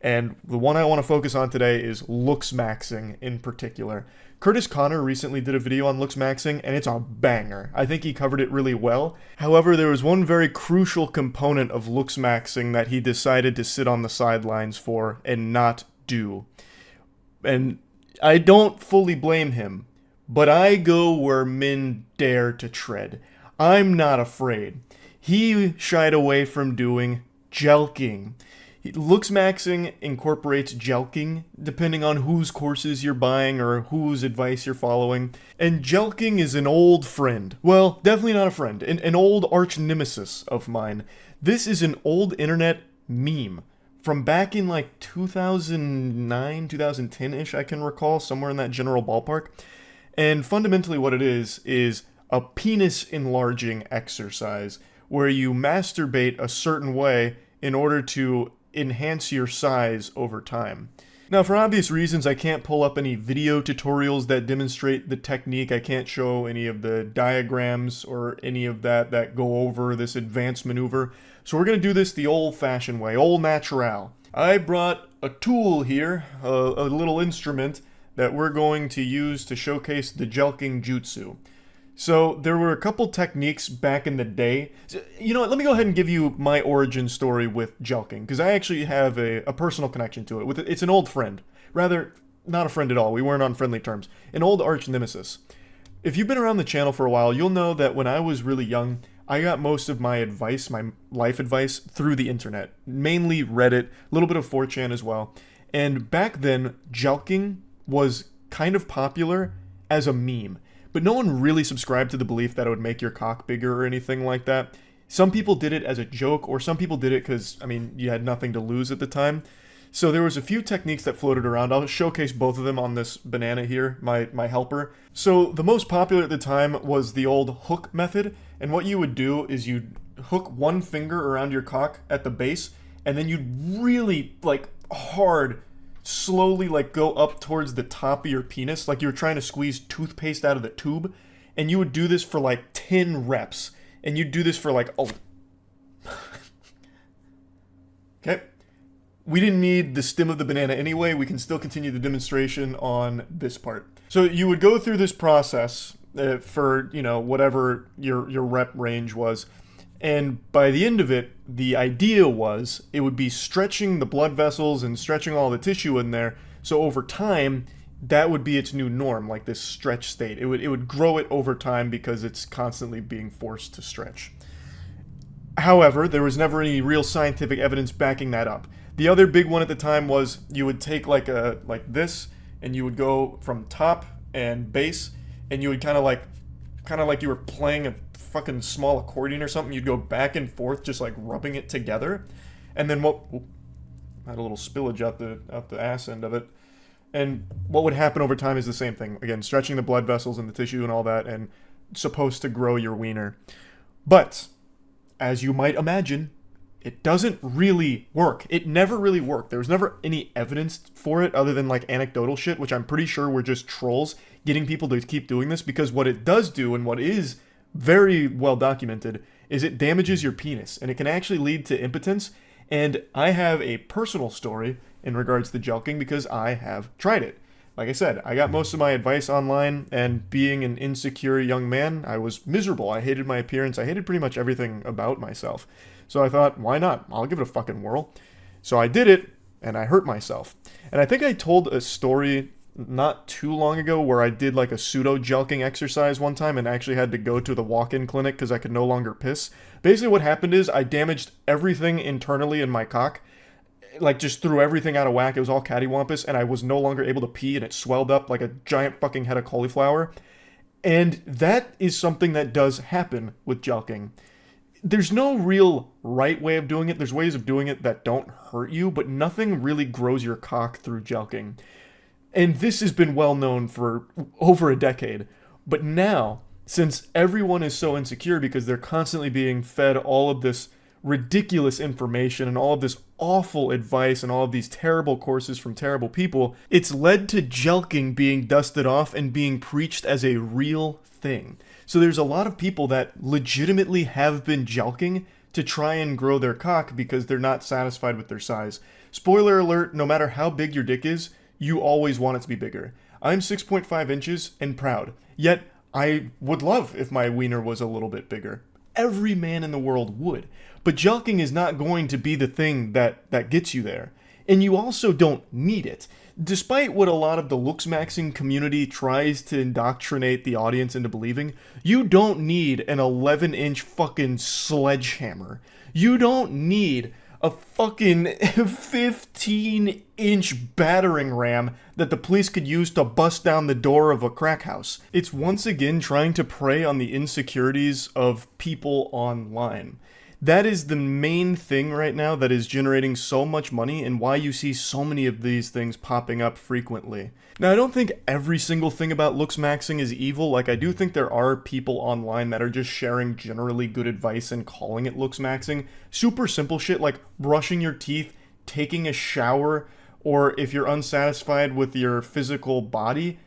And the one I want to focus on today is looks maxing in particular. Curtis Connor recently did a video on looks maxing, and it's a banger. I think he covered it really well. However, there was one very crucial component of looks maxing that he decided to sit on the sidelines for and not do. And I don't fully blame him, but I go where men dare to tread. I'm not afraid. He shied away from doing Jelqing. Looks maxing incorporates Jelqing, depending on whose courses you're buying or whose advice you're following. And Jelqing is an old friend. Well, definitely not a friend. An old arch nemesis of mine. This is an old internet meme from back in like 2009, 2010-ish, I can recall, somewhere in that general ballpark. And fundamentally what it is a penis enlarging exercise where you masturbate a certain way in order to enhance your size over time. Now, for obvious reasons, I can't pull up any video tutorials that demonstrate the technique. I can't show any of the diagrams or any of that go over this advanced maneuver. So we're going to do this the old-fashioned way, old natural. I brought a tool here, a little instrument that we're going to use to showcase the Jelqing jutsu. So there were a couple techniques back in the day. You know what, let me go ahead and give you my origin story with Jelqing, because I actually have a personal connection to it. It's an old friend. Rather, not a friend at all. We weren't on friendly terms. An old arch nemesis. If you've been around the channel for a while, you'll know that when I was really young, I got most of my advice, my life advice, through the internet. Mainly Reddit, a little bit of 4chan as well. And back then, Jelqing was kind of popular as a meme. But no one really subscribed to the belief that it would make your cock bigger or anything like that. Some people did it as a joke, or some people did it because, I mean, you had nothing to lose at the time. So there was a few techniques that floated around. I'll showcase both of them on this banana here, my helper. So the most popular at the time was the old hook method. And what you would do is you'd hook one finger around your cock at the base, and then you'd really, like, hard, slowly go up towards the top of your penis, like you were trying to squeeze toothpaste out of the tube, and you would do this for like 10 reps, and you'd do this for like, oh. Okay. We didn't need the stem of the banana anyway, we can still continue the demonstration on this part. So you would go through this process for, you know, whatever your rep range was. And by the end of it, the idea was it would be stretching the blood vessels and stretching all the tissue in there. So over time, that would be its new norm, like this stretch state. It would grow it over time because it's constantly being forced to stretch. However, there was never any real scientific evidence backing that up. The other big one at the time was you would take like this, and you would go from top and base, and you would kind of like you were playing a fucking small accordion or something. You'd go back and forth just like rubbing it together, and then I had a little spillage out the ass end of it, and what would happen over time is the same thing again, stretching the blood vessels and the tissue and all that, and supposed to grow your wiener. But as you might imagine, it doesn't really work. It never really worked. There was never any evidence for it other than like anecdotal shit, which I'm pretty sure were just trolls getting people to keep doing this, because what it does do, and what is very well documented, is it damages your penis, and it can actually lead to impotence. And I have a personal story in regards to Jelqing because I have tried it. Like I said, I got most of my advice online, and being an insecure young man, I was miserable. I hated my appearance. I hated pretty much everything about myself. So I thought, why not? I'll give it a fucking whirl. So I did it, and I hurt myself. And I think I told a story not too long ago where I did like a pseudo Jelqing exercise one time and actually had to go to the walk-in clinic because I could no longer piss. Basically what happened is I damaged everything internally in my cock, like just threw everything out of whack. It was all cattywampus, and I was no longer able to pee, and it swelled up like a giant fucking head of cauliflower. And that is something that does happen with Jelqing. There's no real right way of doing it. There's ways of doing it that don't hurt you, but nothing really grows your cock through Jelqing. And this has been well known for over a decade. But now, since everyone is so insecure because they're constantly being fed all of this ridiculous information and all of this awful advice and all of these terrible courses from terrible people, it's led to Jelqing being dusted off and being preached as a real thing. So there's a lot of people that legitimately have been Jelqing to try and grow their cock because they're not satisfied with their size. Spoiler alert, no matter how big your dick is, you always want it to be bigger. I'm 6.5 inches and proud, yet I would love if my wiener was a little bit bigger. Every man in the world would. But jelqing is not going to be the thing that gets you there. And you also don't need it. Despite what a lot of the looks maxing community tries to indoctrinate the audience into believing, you don't need an 11-inch fucking sledgehammer. You don't need a fucking 15-inch battering ram that the police could use to bust down the door of a crack house. It's once again trying to prey on the insecurities of people online. That is the main thing right now that is generating so much money and why you see so many of these things popping up frequently. Now, I don't think every single thing about looks maxing is evil. Like, I do think there are people online that are just sharing generally good advice and calling it looks maxing. Super simple shit like brushing your teeth, taking a shower, or if you're unsatisfied with your physical body,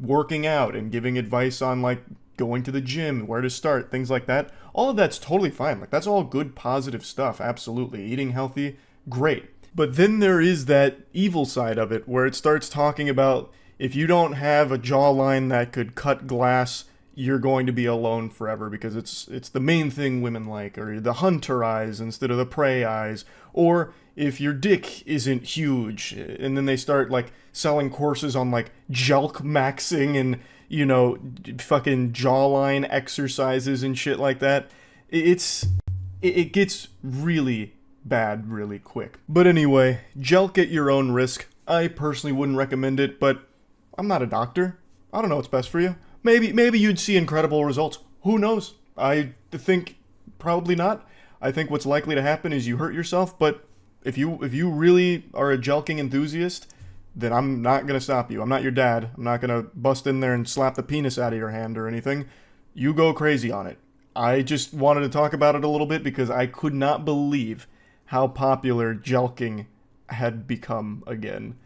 working out and giving advice on like going to the gym, where to start, things like that. All of that's totally fine. Like, that's all good, positive stuff. Absolutely. Eating healthy, great. But then there is that evil side of it where it starts talking about if you don't have a jawline that could cut glass, you're going to be alone forever because it's the main thing women like, or the hunter eyes instead of the prey eyes, or if your dick isn't huge. And then they start like selling courses on like jelq maxing and, you know, fucking jawline exercises and shit like that. It gets really bad really quick. But anyway, jelq at your own risk. I personally wouldn't recommend it, but I'm not a doctor. I don't know what's best for you. Maybe you'd see incredible results. Who knows? I think probably not. I think what's likely to happen is you hurt yourself, but if you really are a jelqing enthusiast, then I'm not going to stop you. I'm not your dad. I'm not going to bust in there and slap the penis out of your hand or anything. You go crazy on it. I just wanted to talk about it a little bit because I could not believe how popular jelqing had become again.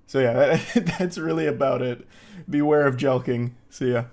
So yeah, that's really about it. Beware of jelqing. See ya.